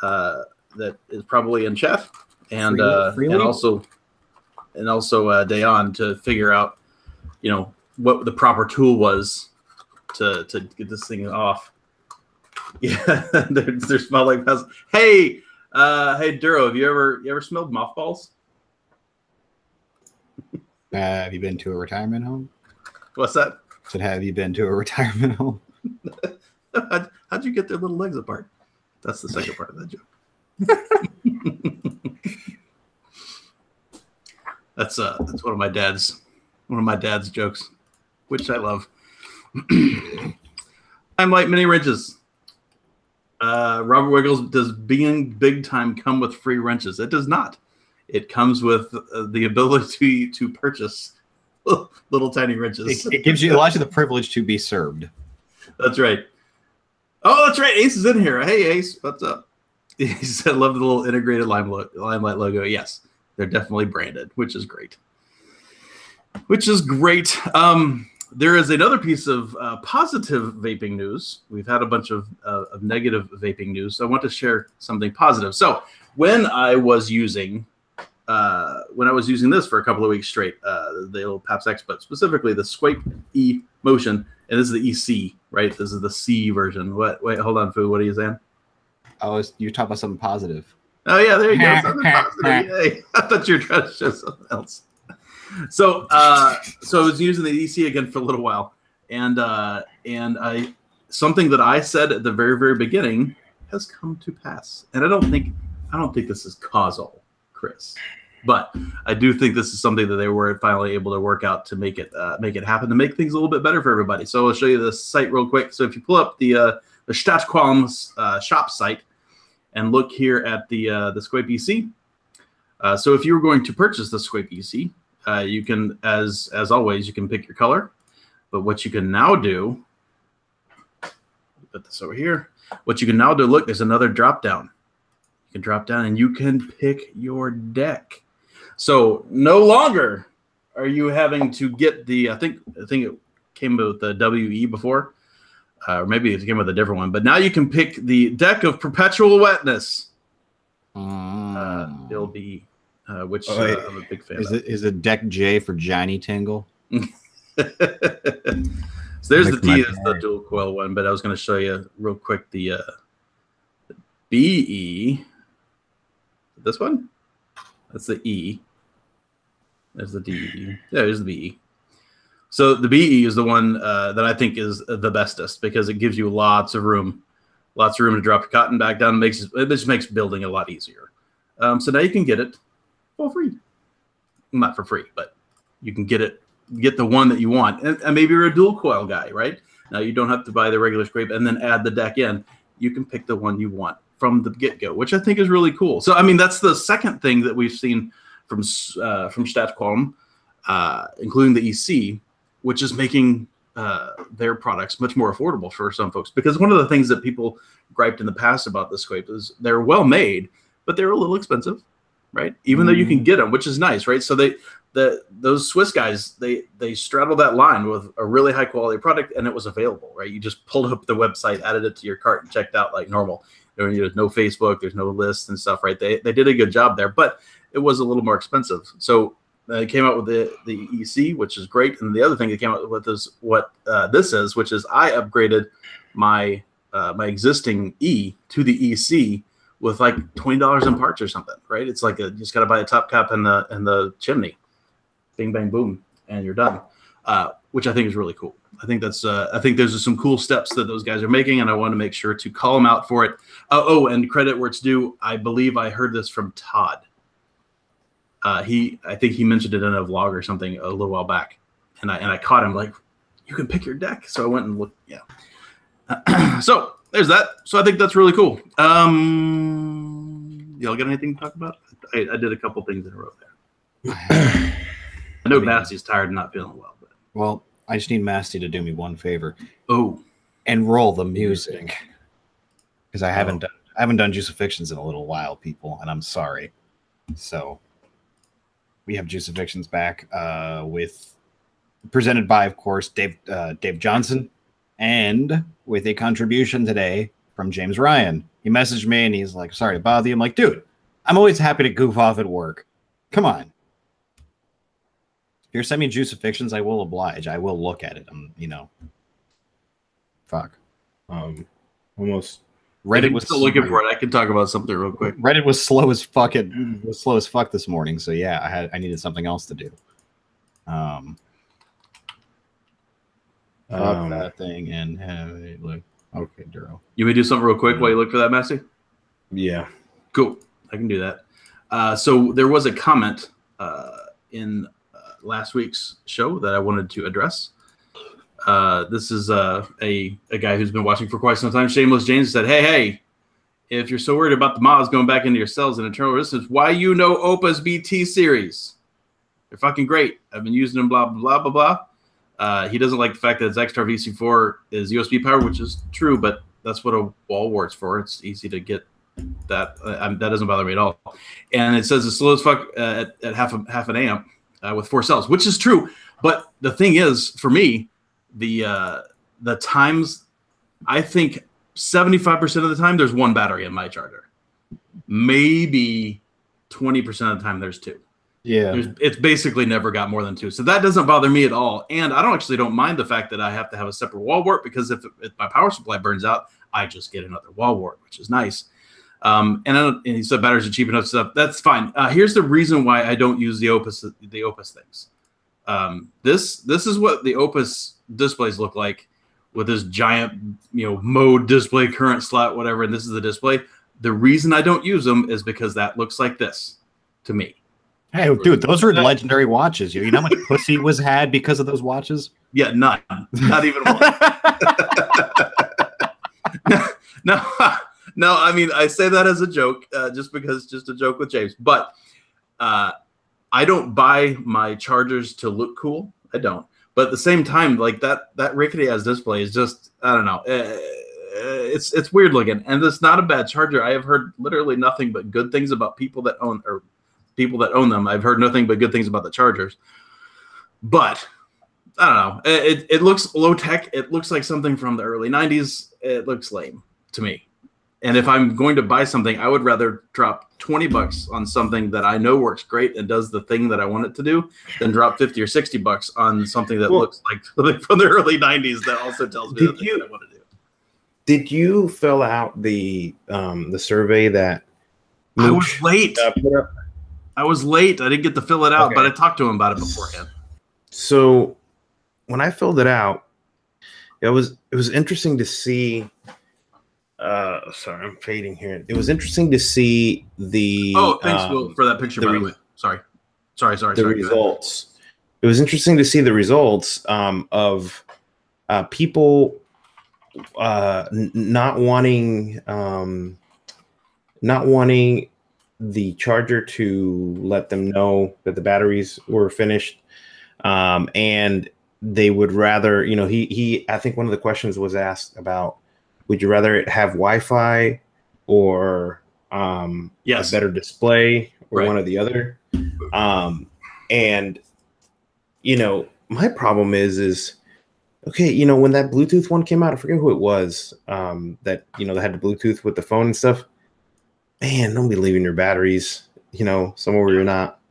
that is probably in chat, and also Dayon to figure out, what the proper tool was to get this thing off. Yeah, they're smell like peasants. Hey, Duro, have you ever smelled mothballs? Have you been to a retirement home? What's that? I said, have you been to a retirement home? How'd you get their little legs apart? That's the second part of that joke. That's one of my dad's jokes, which I love. I'm like mini wrenches. Robert Wiggles, does being big time come with free wrenches? It does not. It comes with the ability to purchase little tiny wrenches. It allows you the privilege to be served. That's right. Oh, that's right. Ace is in here. Hey, Ace, what's up? He said, "Love the little integrated Limelight logo." Yes, they're definitely branded, which is great. There is another piece of positive vaping news. We've had a bunch of negative vaping news. So I want to share something positive. So when I was using this for a couple of weeks straight, the old PAPS X, but specifically the Swipe E Motion, and this is the EC, right? This is the C version. Wait, hold on, Fu. What are you saying? Oh, you're talking about something positive. Oh yeah, there you go. Something positive. Yay. I thought you were trying to show something else. So I was using the EC again for a little while, and something that I said at the very, very beginning has come to pass. And I don't think this is causal, Chris, but I do think this is something that they were finally able to work out to make it happen, to make things a little bit better for everybody. So I'll show you the site real quick. So if you pull up the Stadtqualm shop site and look here at the Swipe EC. So if you were going to purchase the Swipe EC, you can, as always, you can pick your color. But what you can now do, put this over here. What you can now do, look, there's another drop down. You can drop down and you can pick your deck. So no longer are you having to get the, I think it came with the WE before, or maybe it came with a different one. But now you can pick the deck of perpetual wetness. It'll be, which I'm a big fan of. Is it deck J for Johnny Tingle? So there's the D is the dual coil one, but I was going to show you real quick the BE. This one? That's the E. There's the D. Yeah, there's the BE. So the BE is the one that I think is the bestest because it gives you lots of room to drop your cotton back down. It just makes building a lot easier. So now you can get it for free. Not for free, but you can get the one that you want. And maybe you're a dual coil guy, right? Now you don't have to buy the regular scrape and then add the deck in. You can pick the one you want from the get-go, which I think is really cool. So, I mean, that's the second thing that we've seen from Stadtqualm, including the EC, which is making their products much more affordable for some folks. Because one of the things that people griped in the past about the Swipe is they're well made, but they're a little expensive, right? Even though you can get them, which is nice, right? So those Swiss guys, they straddled that line with a really high quality product, and it was available, right? You just pulled up the website, added it to your cart, and checked out like normal. There's no Facebook, there's no lists and stuff, right? They did a good job there, but it was a little more expensive. So they came out with the EC, which is great, and the other thing they came out with is what this is, which is I upgraded my existing E to the EC with like $20 in parts or something, right? It's like you just got to buy a top cap and the chimney. Bing, bang, boom, and you're done, which I think is really cool. I think there's some cool steps that those guys are making, and I want to make sure to call them out for it. And credit where it's due. I believe I heard this from Todd. I think he mentioned it in a vlog or something a little while back, and I caught him like, you can pick your deck. So I went and looked. Yeah, So there's that. So I think that's really cool. Y'all got anything to talk about? I did a couple things in a row there. I know Bassie's tired and not feeling well. But. Well, I just need Masty to do me one favor. Oh, and roll the music, because I haven't done Crucifixions in a little while, people, and I'm sorry. So we have Crucifixions back with presented by, of course, Dave Johnson, and with a contribution today from James Ryan. He messaged me and he's like, "Sorry to bother you." I'm like, "Dude, I'm always happy to goof off at work. Come on. If you're sending me Crucifixions, I will oblige. I will look at it. Fuck. Almost. Reddit was still looking for it. I can talk about something real quick. Reddit was slow as fuck. It was slow as fuck this morning. So yeah, I needed something else to do. That thing and look. Okay, Duro. You may do something real quick while you look for that, Massey? Yeah. Cool. I can do that. So there was a comment in last week's show that I wanted to address. This is a guy who's been watching for quite some time. Shameless James said, hey, if you're so worried about the mods going back into your cells and internal resistance, why you know Opa's BT series? They're fucking great. I've been using them, blah, blah, blah, blah, blah. He doesn't like the fact that its X-Star VC4 is USB powered, which is true, but that's what a wall wart's for. It's easy to get that. That doesn't bother me at all. And it says it's slow as fuck at half an amp with 4 cells, which is true. But the thing is, for me, the times, I think 75% of the time there's 1 battery in my charger. Maybe 20% of the time there's 2. Yeah, it's basically never got more than 2, so that doesn't bother me at all. And I don't mind the fact that I have to have a separate wall wart, because if my power supply burns out, I just get another wall wart, which is nice. And he said batteries are cheap enough stuff. That's fine. Here's the reason why I don't use the Opus things. This is what the Opus displays look like, with this giant mode display, current slot, whatever. And this is the display. The reason I don't use them is because that looks like this to me. Hey, dude, those were legendary watches. You know how much pussy was had because of those watches? Yeah, none. Not even one. No. I mean, I say that as a joke, just a joke with James. But I don't buy my chargers to look cool. I don't. But at the same time, like that rickety ass display is just, I don't know. It's weird looking, and it's not a bad charger. I have heard literally nothing but good things about people that own them. I've heard nothing but good things about the chargers. But I don't know. It looks low tech. It looks like something from the early 90s. It looks lame to me. And if I'm going to buy something, I would rather drop $20 on something that I know works great and does the thing that I want it to do, than drop $50 or $60 on something that looks like from the early 90s that also tells me the thing I want to do. Did you fill out the survey that I was late? I was late. I didn't get to fill it out, Okay. but I talked to him about it beforehand. So when I filled it out, it was interesting to see. Sorry, I'm fading here. It was interesting to see the. Oh, thanks, Will, for that picture. By the way, sorry. The results. It was interesting to see the results of people not wanting the charger to let them know that the batteries were finished, and they would rather, I think one of the questions was asked about, would you rather it have Wi-Fi or a better display, or Right. one or the other? And my problem is okay, when that Bluetooth one came out, I forget who it was, that that had the Bluetooth with the phone and stuff. Man, don't be leaving your batteries, somewhere where you're not,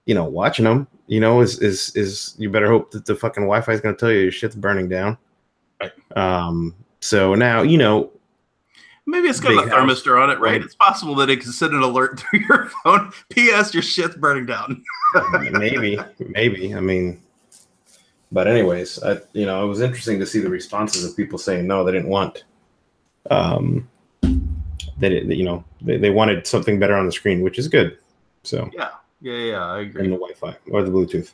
watching them. Is you better hope that the fucking Wi-Fi is going to tell you your shit's burning down. Right. So now, Maybe it's got a thermistor on it, right? It's possible that it can send an alert through your phone. P.S. Your shit's burning down. maybe. I mean, but anyways, it was interesting to see the responses of people saying no, they didn't want. They wanted something better on the screen, which is good. So Yeah, I agree. than the Wi-Fi or the Bluetooth.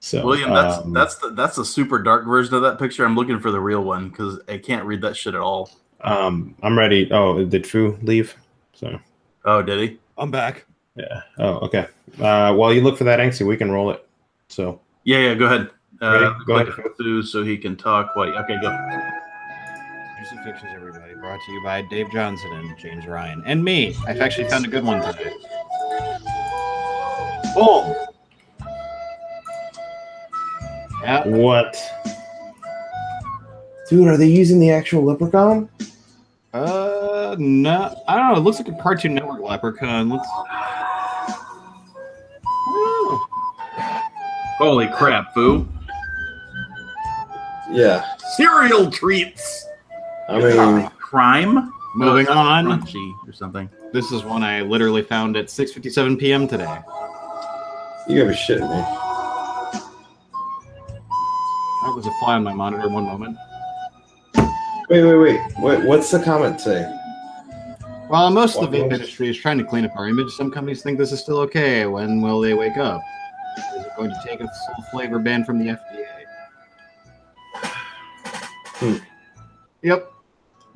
So, William, that's the super dark version of that picture. I'm looking for the real one because I can't read that shit at all. I'm ready. Oh, did Fu leave? So. Oh, did he? I'm back. Yeah. Oh, okay. While you look for that, Anxie, we can roll it. So. Yeah. Go ahead. Go ahead. Fu, so he can talk. Wait. Okay, go. Crucifixions, everybody. Brought to you by Dave Johnson and James Ryan and me. I've actually found a good one today. Boom. Yeah. What? Dude, are they using the actual leprechaun? No. I don't know. It looks like a Cartoon Network leprechaun. Looks. Oh. Holy crap, Fu. Yeah. Cereal treats. I mean, crime. Moving on. Crunchy or something. This is one I literally found at 6:57 p.m. today. you gotta be shitting me. That was a fly on my monitor. One moment. Wait. What's the comment say? Well, most of the vape industry is trying to clean up our image. Some companies think this is still okay. When will they wake up? Is it going to take a full flavor ban from the FDA? Yep.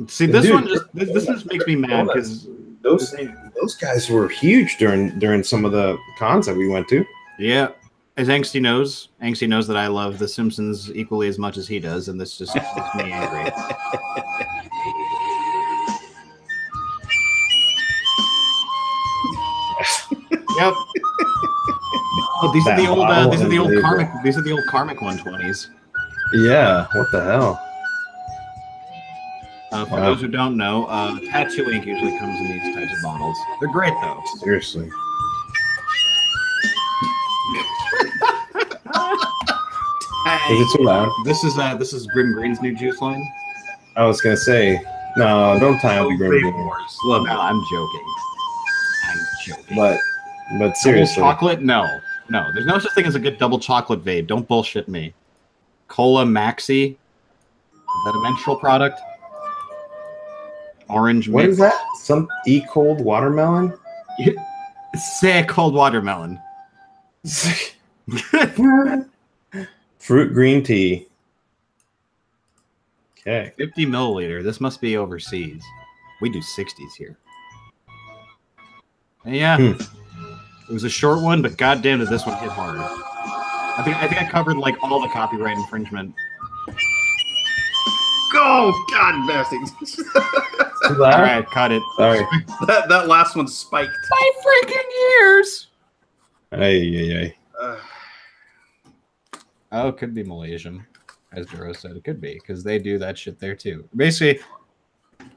See, this one just makes me mad because those guys were huge during some of the cons that we went to. Yeah, as Angsty knows that I love The Simpsons equally as much as he does, and this just makes me angry. Yep. Oh, these are the old karmic 120s. Yeah. What the hell? For those who don't know, tattoo ink usually comes in these types of bottles. They're great, though. Seriously. Is it too loud? This is Grim Green's new juice line. I was gonna say, no, don't tie up Grim Green. No, I'm joking. But seriously, double chocolate? No. There's no such thing as a good double chocolate vape. Don't bullshit me. Cola Maxi. Is that a menstrual product? Orange. What mix. is that? Some cold watermelon? Say cold watermelon. Fruit green tea. Okay. 50 milliliter. This must be overseas. We do 60s here. Yeah. It was a short one, but goddamn did this one hit hard. I think I covered like all the copyright infringement. Go, God, bastards. All right, cut it. Sorry. that last one spiked. My freaking ears. Ay. Oh, it could be Malaysian, as Juro said. It could be because they do that shit there too. Basically,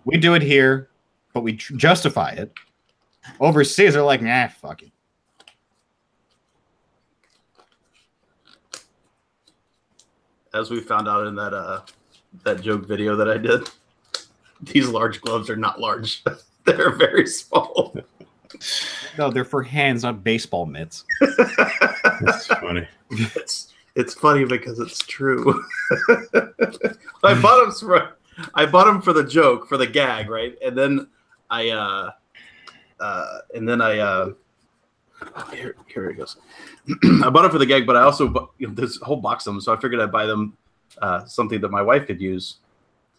we do it here, but we justify it. Overseas, they're like, nah, fuck it. As we found out in that joke video that I did, these large gloves are not large. They're very small. No, they're for hands, not baseball mitts. That's funny. It's funny because it's true. I bought them for the joke, for the gag, right? And then here it goes. I bought them for the gag, but I also bought this whole box of them, so I figured I'd buy them something that my wife could use,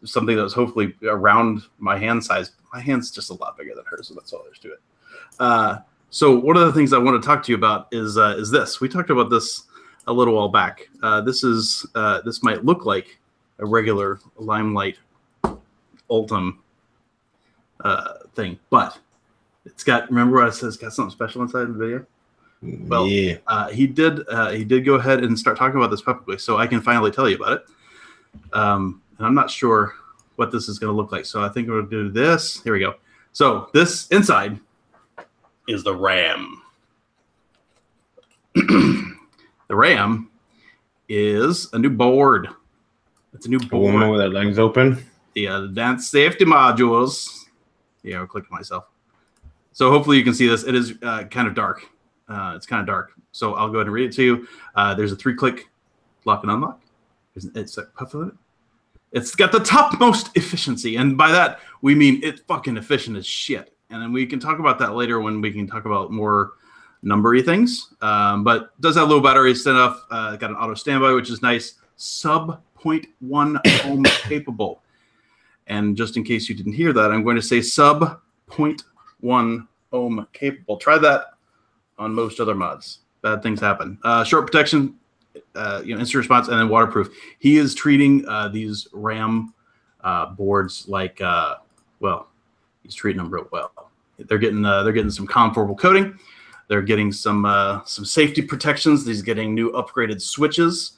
something that was hopefully around my hand size. My hand's just a lot bigger than hers, so that's all there's to it. So one of the things I want to talk to you about is this. We talked about this a little while back. This might look like a regular Limelight Ultim thing, but it's got. Remember what I said? It's got something special inside the video. Well, yeah. He did go ahead and start talking about this publicly, so I can finally tell you about it. And I'm not sure what this is going to look like, so I think we'll do this. Here we go. So this inside is the RAM. The RAM is a new board. It's a new board. One with that legs open. The advanced safety modules. Yeah, I'll click myself. So hopefully you can see this. It is kind of dark. It's kind of dark. So I'll go ahead and read it to you. There's a 3-click lock and unlock. It's a puff of it. It's got the topmost efficiency. And by that, we mean it's fucking efficient as shit. And then we can talk about that later when we can talk about more numbery things, but does have low battery enough. Got an auto standby, which is nice. Sub 0.1 ohm capable. And just in case you didn't hear that, I'm going to say sub 0.1 ohm capable. Try that on most other mods. Bad things happen. Short protection, instant response, and then waterproof. He is treating these RAM boards like, he's treating them real well. They're getting some conformable coating. They're getting some safety protections. He's getting new upgraded switches.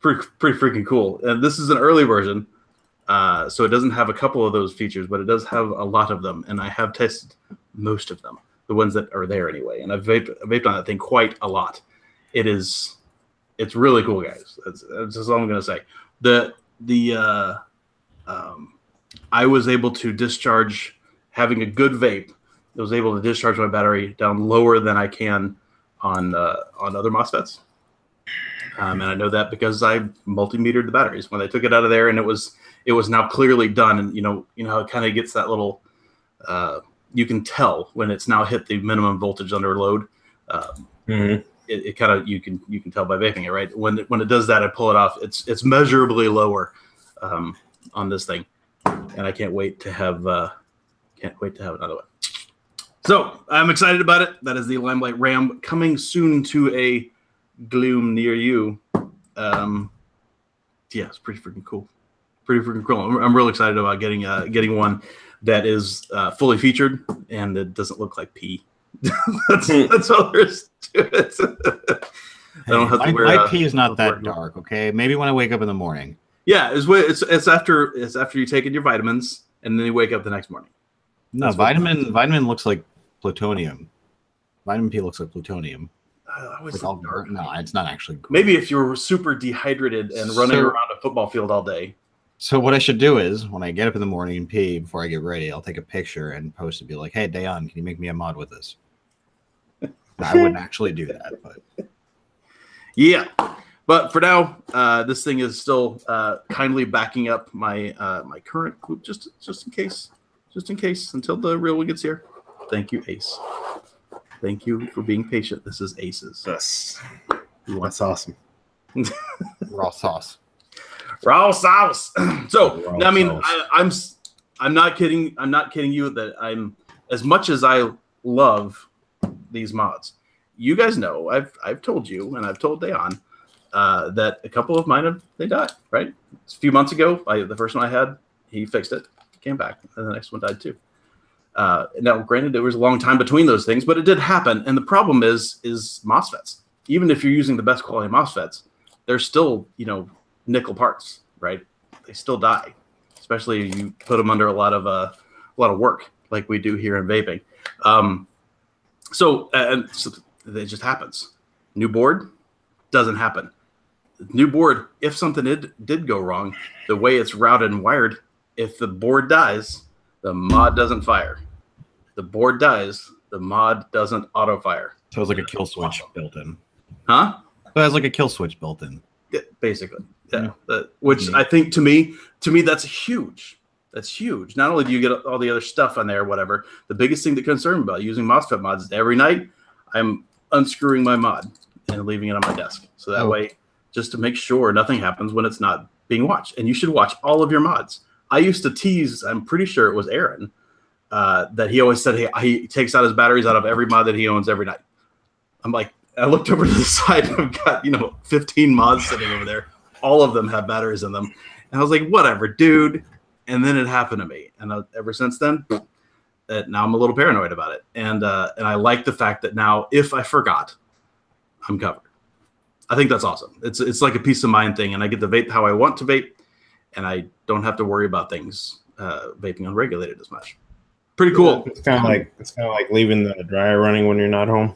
Pretty freaking cool. And this is an early version, so it doesn't have a couple of those features, but it does have a lot of them. And I have tested most of them, the ones that are there anyway. And I've vaped on that thing quite a lot. It's really cool, guys. That's just all I'm gonna say. I was able to discharge, having a good vape. I was able to discharge my battery down lower than I can on other MOSFETs. And I know that because I multimetered the batteries when I took it out of there, and it was now clearly done. And you know how it kind of gets that little, you can tell when it's now hit the minimum voltage under load. It kind of you can tell by vaping it, right? When it does that, I pull it off. It's measurably lower on this thing, and I can't wait to have another one. So I'm excited about it. That is the Limelight Ram coming soon to a Gloom near you. It's pretty freaking cool. I'm real excited about getting one that is fully featured and it doesn't look like pee. that's all there is to it. I don't have to wear. My pee is not that dark. Okay, maybe when I wake up in the morning. Yeah, it's after you taken your vitamins and then you wake up the next morning. No, vitamin looks like plutonium. Vitamin P looks like plutonium. No, it's not actually cool. Maybe if you're super dehydrated and running around a football field all day. So what I should do is when I get up in the morning and pee before I get ready, I'll take a picture and post it. Be like, "Hey, Dayon, can you make me a mod with this?" I wouldn't actually do that, but yeah. But for now, this thing is still kindly backing up my my current group just in case until the real one gets here. Thank you, Ace. Thank you for being patient. This is Aces. Yes. That's awesome. Raw sauce. Raw sauce. So raw I mean, sauce. I'm not kidding. I'm not kidding you that I'm, as much as I love these mods. You guys know I've told you and I've told Dayon that a couple of mine they died. Right, a few months ago, the first one I had, he fixed it, came back, and the next one died too. Now, granted, there was a long time between those things, but it did happen. And the problem is MOSFETs. Even if you're using the best quality MOSFETs, they're still, nickel parts, right? They still die, especially if you put them under a lot of work, like we do here in vaping. So it just happens. New board doesn't happen. New board, if something did go wrong, the way it's routed and wired, if the board dies, the mod doesn't fire. The board dies, the mod doesn't auto fire. So it's like a kill switch built in. Huh? So it has like a kill switch built in. Yeah, basically. Yeah. Which I think to me that's huge. That's huge. Not only do you get all the other stuff on there, whatever, the biggest thing that concerns me about using MOSFET mods is every night I'm unscrewing my mod and leaving it on my desk. So that way, just to make sure nothing happens when it's not being watched. And you should watch all of your mods. I used to tease, I'm pretty sure it was Aaron, that he always said he takes out his batteries out of every mod that he owns every night. I'm like, I looked over to the side and I've got, 15 mods sitting over there. All of them have batteries in them. And I was like, whatever, dude. And then it happened to me. And ever since then, now I'm a little paranoid about it. And I like the fact that now if I forgot, I'm covered. I think that's awesome. It's like a peace of mind thing. And I get to vape how I want to vape. And I don't have to worry about things vaping unregulated as much. Pretty cool. It's kind of like leaving the dryer running when you're not home.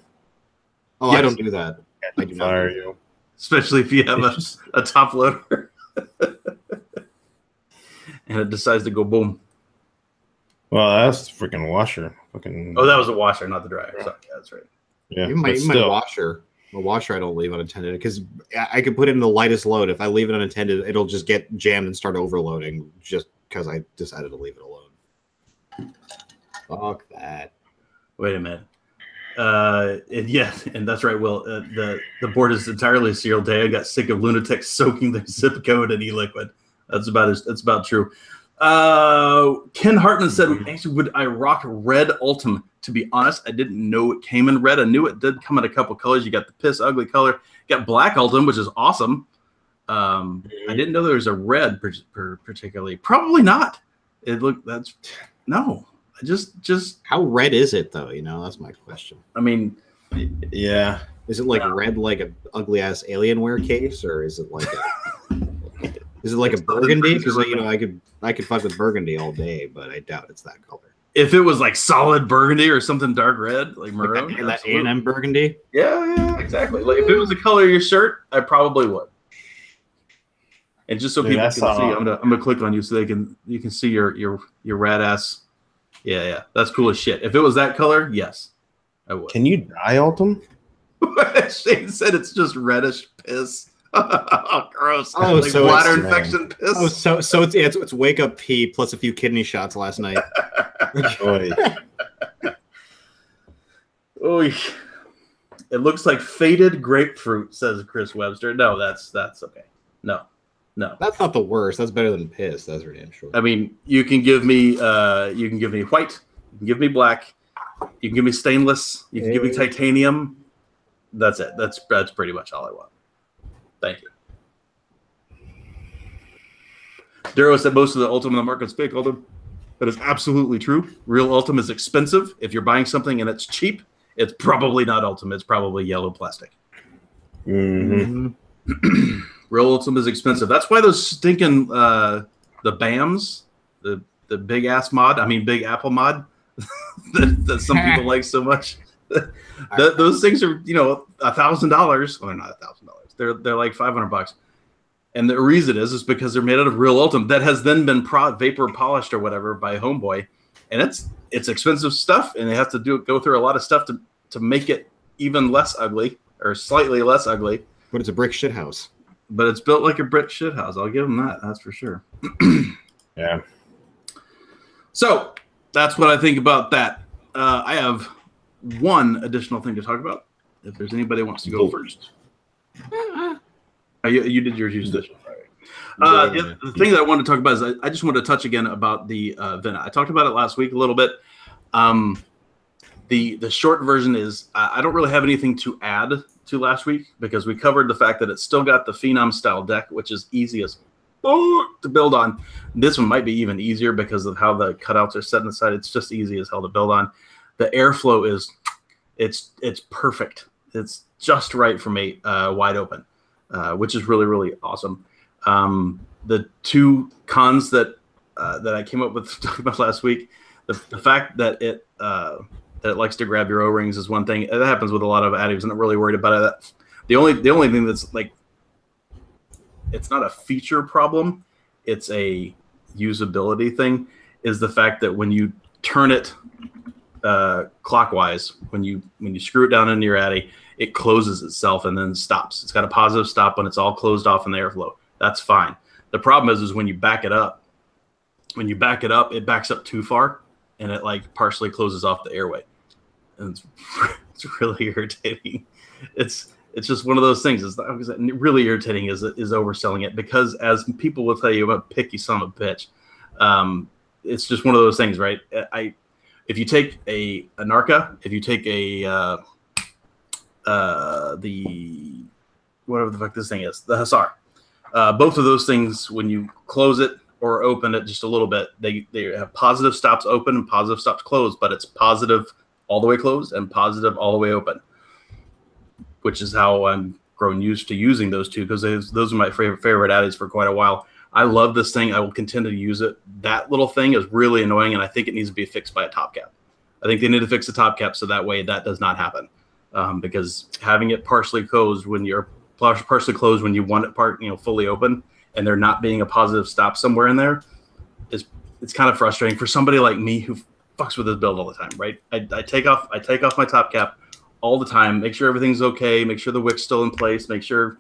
Oh, yes. I don't do that. I do fire you, especially if you have a top loader and it decides to go boom. Well, that's the freaking washer. Fucking. Oh, that was a washer, not the dryer. Sorry, that's right. Yeah, even my washer. The washer I don't leave unattended because I could put it in the lightest load. If I leave it unattended, it'll just get jammed and start overloading just because I decided to leave it alone. Fuck that. Wait a minute. And that's right, Will. The board is entirely sealed today. I got sick of lunatics soaking their zip code in e-liquid. That's about true. Ken Hartman said, actually, would I rock red Ultim? To be honest, I didn't know it came in red. I knew it did come in a couple colors. You got the piss ugly color. You got black Ultim, which is awesome. I didn't know there was a red particularly. Probably not. No. Just how red is it though? You know, that's my question. I mean, yeah. Is it like red, like a ugly ass Alienware case, or is it like a burgundy? Because I could fuck with burgundy all day, but I doubt it's that color. If it was like solid burgundy or something dark red, like maroon, like that A&M burgundy. Yeah, exactly. Like if it was the color of your shirt, I probably would. And just so people can see, I'm gonna click on you so you can see your rad ass. Yeah, that's cool as shit. If it was that color, yes, I would. Can you dye Ultim? Shane said it's just reddish piss. Oh, gross. Oh, like so bladder infection piss. Oh, so it's wake up pee plus a few kidney shots last night. Oh, it looks like faded grapefruit, says Chris Webster. No, that's okay. No. That's not the worst. That's better than piss. That's for damn sure. I mean, you can give me white, you can give me black, you can give me stainless, you can give me titanium. That's it. That's pretty much all I want. Thank you. Duro said most of the Ultim in the market is fake Ultim. That is absolutely true. Real Ultim is expensive. If you're buying something and it's cheap, it's probably not Ultim. It's probably yellow plastic. Mm-hmm. Real Ultim is expensive. That's why those stinking the BAMs, the big ass mod, Big Apple mod that some people like so much. Those things are, $1,000. Well, they're not $1,000. They're like $500. And the reason is because they're made out of real Ultim that has then been vapor polished or whatever by Homeboy, and it's expensive stuff, and they have to go through a lot of stuff to make it even less ugly or slightly less ugly. But it's a brick shit house. But it's built like a brick shit house. I'll give them that. That's for sure. Yeah. So that's what I think about that. I have one additional thing to talk about. If there's anybody who wants to go first. You did yours. You did. The thing that I wanted to talk about is I just wanted to touch again about the Vena. I talked about it last week a little bit. The short version is I don't really have anything to add to last week because we covered the fact that it's still got the Phenom style deck, which is easy as to build on. This one might be even easier because of how the cutouts are set in the side. It's just easy as hell to build on. The airflow is it's perfect. It's just right for me, wide open, which is really, really awesome. The two cons that I came up with talking about last week, the fact that it likes to grab your O-rings is one thing. That happens with a lot of additives. I'm not really worried about it. The only thing that's like, it's not a feature problem, it's a usability thing, is the fact that when you turn it clockwise, when you screw it down into your Addy, it closes itself and then stops. It's got a positive stop when it's all closed off in the airflow. That's fine. The problem is when you back it up. When you back it up, it backs up too far, and it like partially closes off the airway, and it's really irritating. It's just one of those things. It's really irritating. Is overselling it, because as people will tell you about picky son of a bitch, it's just one of those things, right? If you take a Narca, if you take the whatever the fuck this thing is, the Hussar, both of those things, when you close it or open it just a little bit, they have positive stops open and positive stops closed, but it's positive all the way closed and positive all the way open, which is how I'm grown used to using those two, because those are my favorite addies for quite a while. I love this thing. I will continue to use it. That little thing is really annoying, and I think it needs to be fixed by a top cap. I think they need to fix the top cap so that way that does not happen, because having it partially closed when you want it fully open, and there not being a positive stop somewhere in there, it's kind of frustrating for somebody like me who fucks with this build all the time, right? I take off my top cap all the time, make sure everything's okay, make sure the wick's still in place, make sure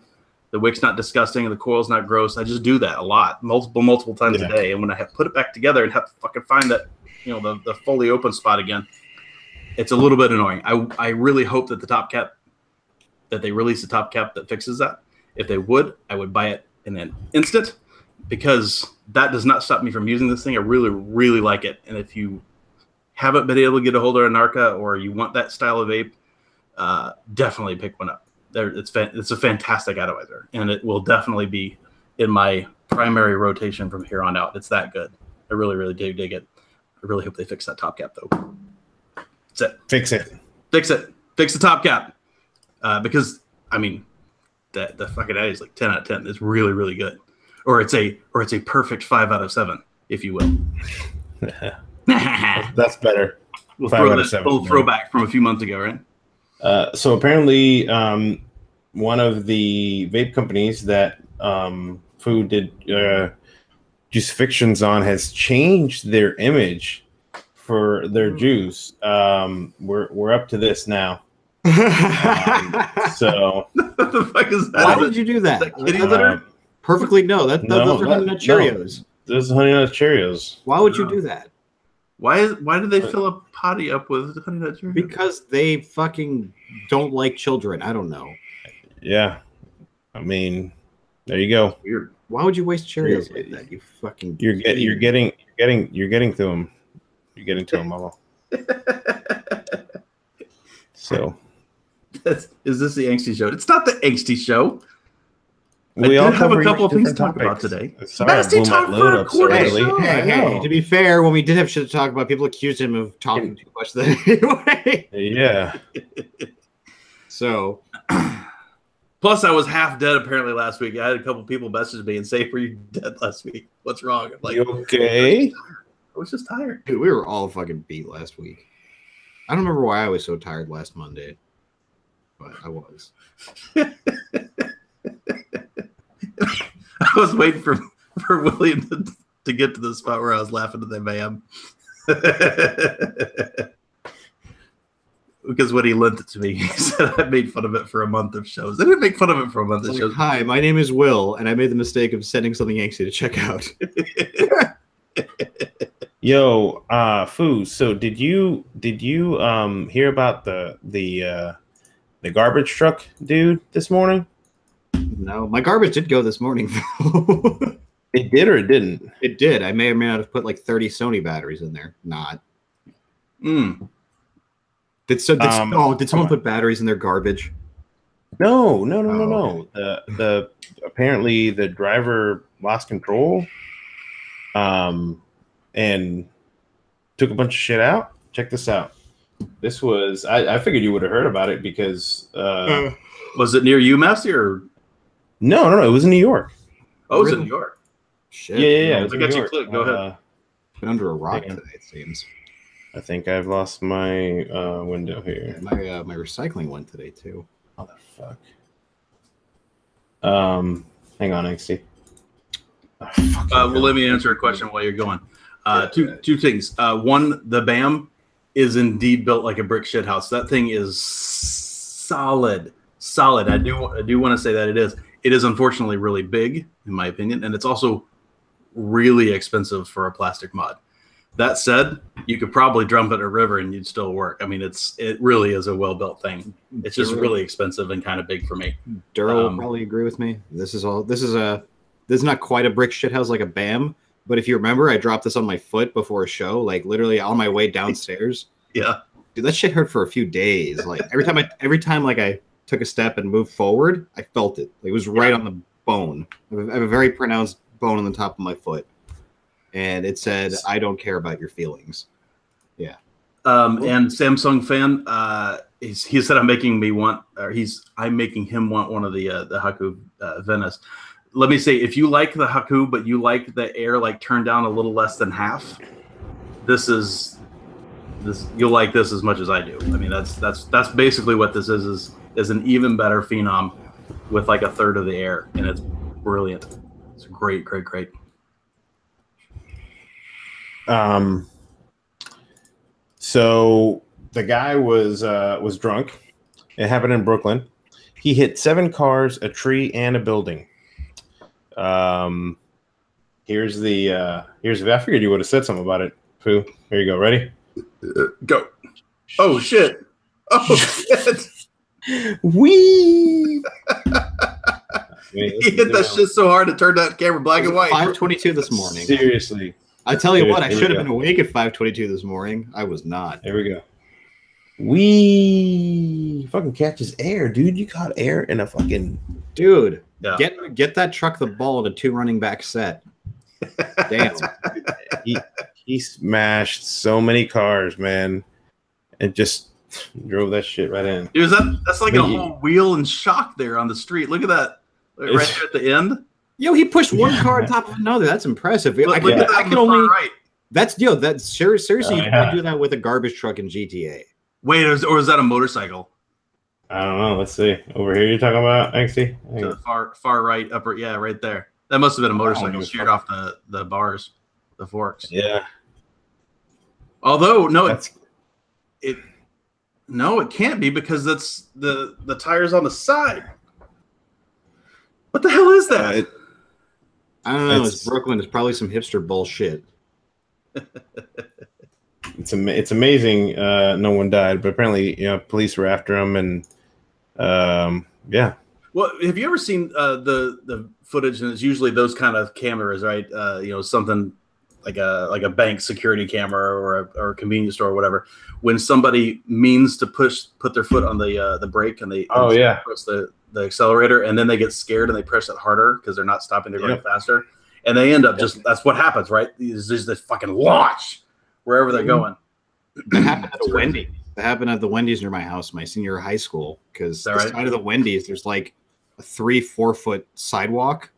the wick's not disgusting and the coil's not gross. I just do that a lot, multiple times a day. And when I have put it back together and have to fucking find that, the fully open spot again, it's a little bit annoying. I really hope that they release a top cap that fixes that. If they would, I would buy it in an instant, because that does not stop me from using this thing. I really, really like it. And if you haven't been able to get a hold of a Narca, or you want that style of vape, definitely pick one up. It's a fantastic atomizer, and it will definitely be in my primary rotation from here on out. It's that good. I really, really dig it. I really hope they fix that top cap, though. That's it. Fix it. Fix it. Fix the top cap. Because, I mean, the fucking Addy is like 10 out of 10. It's really, really good. Or it's a perfect 5 out of 7, if you will. That's better. We'll throw that little throwback from a few months ago, right? So apparently, one of the vape companies that Fu did crucifixions on has changed their image for their juice. We're up to this now. So what the fuck is that? Why did you do that? Perfectly no. Those are Honey Nut Cheerios. No. Those are Honey Nut Cheerios. Why would you do that? Why did they fill a potty up with Honey Nut Cheerios? Because they fucking don't like children. I don't know. Yeah, I mean, there you go. Weird. Why would you waste Cheerios like that? You fucking. You're getting to them. You're getting to them, Mama. So, is this the angsty show? It's not the angsty show. We all have a couple of things to topics. talk about today. Sorry, talk for a quarter show. Hey, to be fair, when we did have shit to talk about, people accused him of talking too much. Then anyway. Yeah. So. Plus, I was half dead apparently last week. I had a couple people message me and say, "Were you dead last week? What's wrong?" I'm like, you okay? I was just tired. Dude, we were all fucking beat last week. I don't remember why I was so tired last Monday, but I was. I was waiting for William to get to the spot where I was laughing at the man. Because when he lent it to me, he said I made fun of it for a month of shows. I didn't make fun of it for a month of shows. Hi, my name is Will, and I made the mistake of sending something angsty to check out. Yo, Fu. So did you hear about the garbage truck dude this morning? No, my garbage did go this morning. It did or it didn't? It did. I may or may not have put like 30 Sony batteries in there. Not. Did someone put batteries in their garbage? No. Okay. The apparently the driver lost control, and took a bunch of shit out. Check this out. This was I figured you would have heard about it because was it near you, Massey, or no, it was in New York. Oh, it was in New York. Shit. Yeah. I got you clicked. Go ahead. Been under a rock today, it seems. I think I've lost my window here. My recycling went today too. Oh the fuck. Hang on, XC. Well, let me answer a question while you're going. Two things. One, the BAM is indeed built like a brick shit house. That thing is solid. I do want to say that it is. It is unfortunately really big, in my opinion, and it's also really expensive for a plastic mod. That said, you could probably dump it in a river and you'd still work. I mean, it really is a well-built thing. It's just really expensive and kind of big for me. Duro will probably agree with me. This is not quite a brick shithouse like a BAM, but if you remember, I dropped this on my foot before a show, like literally on my way downstairs. Yeah. Dude, that shit hurt for a few days. Like every time like I took a step and moved forward, I felt it. Like, it was right on the bone. I have a very pronounced bone on the top of my foot. And it said, "I don't care about your feelings." Yeah. And Samsung fan, he said I'm making him want one of the Haku Venice. Let me say, if you like the Haku, but you like the air like turned down a little less than half, you'll like this as much as I do. I mean, that's basically what this is an even better Phenom with like a third of the air, and it's brilliant. It's great. So the guy was drunk. It happened in Brooklyn. He hit 7 cars, a tree, and a building. Here's I figured you would have said something about it, Pooh. Here you go. Ready? Go. Oh shit! Oh shit! Wee. He hit that shit so hard it turned that camera black and white. 5:22 this morning. Seriously. I tell you what, I Here we should have go. been awake at 5:22 this morning. I was not. There we go. Wee. Fucking catches air, dude. You caught air in a fucking. Dude, Yeah. get that truck the ball in a 2 running back set. Damn. He smashed so many cars, man, and just drove that shit right in. Dude, that's like a whole wheel and shock there on the street. Look at that. Right there at the end. Yo, he pushed one car on top of another. That's impressive. Look at that I on can the only. far right. That's seriously. You yeah. can't do that with a garbage truck in GTA. Wait, or is that a motorcycle? I don't know. Let's see. Over here, you're talking about XC? To the far right, upper, yeah, right there. That must have been a motorcycle sheared off the bars, the forks. Yeah. Although That's it can't be because that's the tires on the side. What the hell is that? I don't know. It's Brooklyn. It's probably some hipster bullshit. it's amazing. No one died, but apparently, police were after him, and yeah. Well, have you ever seen the footage? And it's usually those kind of cameras, right? Something like a bank security camera or a convenience store or whatever. When somebody means to put their foot on the brake and they press the accelerator, and then they get scared and they press it harder because they're not stopping, they're going faster, and they end up that's what happens, right? There's this fucking launch wherever they're going. That happened at the Wendy's. That happened at the Wendy's near my house, my senior year of high school. Because the side of the Wendy's, there's like a 3-4 foot sidewalk,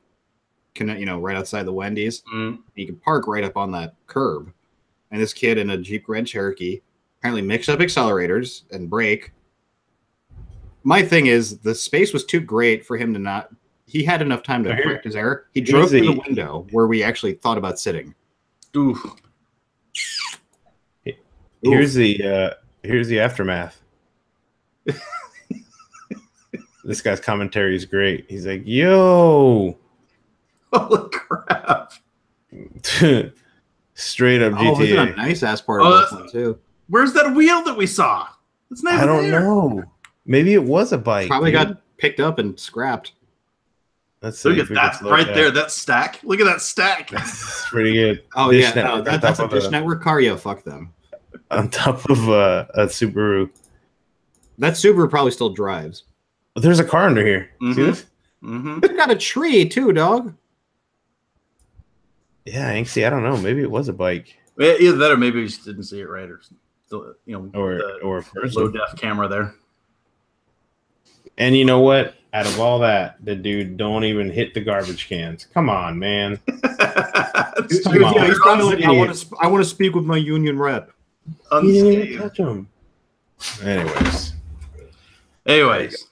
right outside the Wendy's. Mm. You can park right up on that curb. And this kid in a Jeep Grand Cherokee apparently mixed up accelerators and brake. My thing is, the space was too great for him to not. He had enough time to correct his error. He drove through the window where we actually thought about sitting. Oof. Here's the aftermath. This guy's commentary is great. He's like, "Yo, holy crap!" Straight up GTA. Oh, it's a nice ass part of Brooklyn too. Where's that wheel that we saw? It's not I don't know. Maybe it was a bike. Probably got picked up and scrapped. Let's see. Look at that right there. That stack. Look at that stack. That's pretty good. Oh Dish Network, that's a Dish Network car. Yeah, fuck them. On top of a Subaru. That Subaru probably still drives. There's a car under here. Mm-hmm. See this? Mm-hmm. It's got a tree too, dog. Yeah, I don't know. Maybe it was a bike. Either that, or maybe we just didn't see it right, or or a person. low def camera there. And you know what? Out of all that, the dude don't even hit the garbage cans. Come on, man. That's Come true. on. Yeah, he's probably like, I want to speak with my union rep. He didn't even touch him. Anyways. Anyways.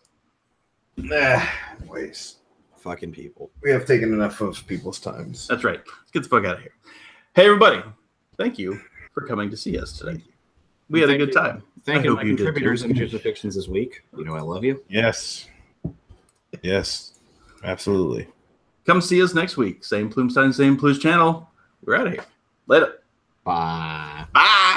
Fucking people. We have taken enough of people's times. That's right. Let's get the fuck out of here. Hey, everybody. Thank you for coming to see us today. We had a good time. Thank you to my contributors and crucifixions this week. You know I love you. Yes. Yes. Absolutely. Come see us next week. Same Plumes time, same Plumes channel. We're out of here. Later. Bye. Bye.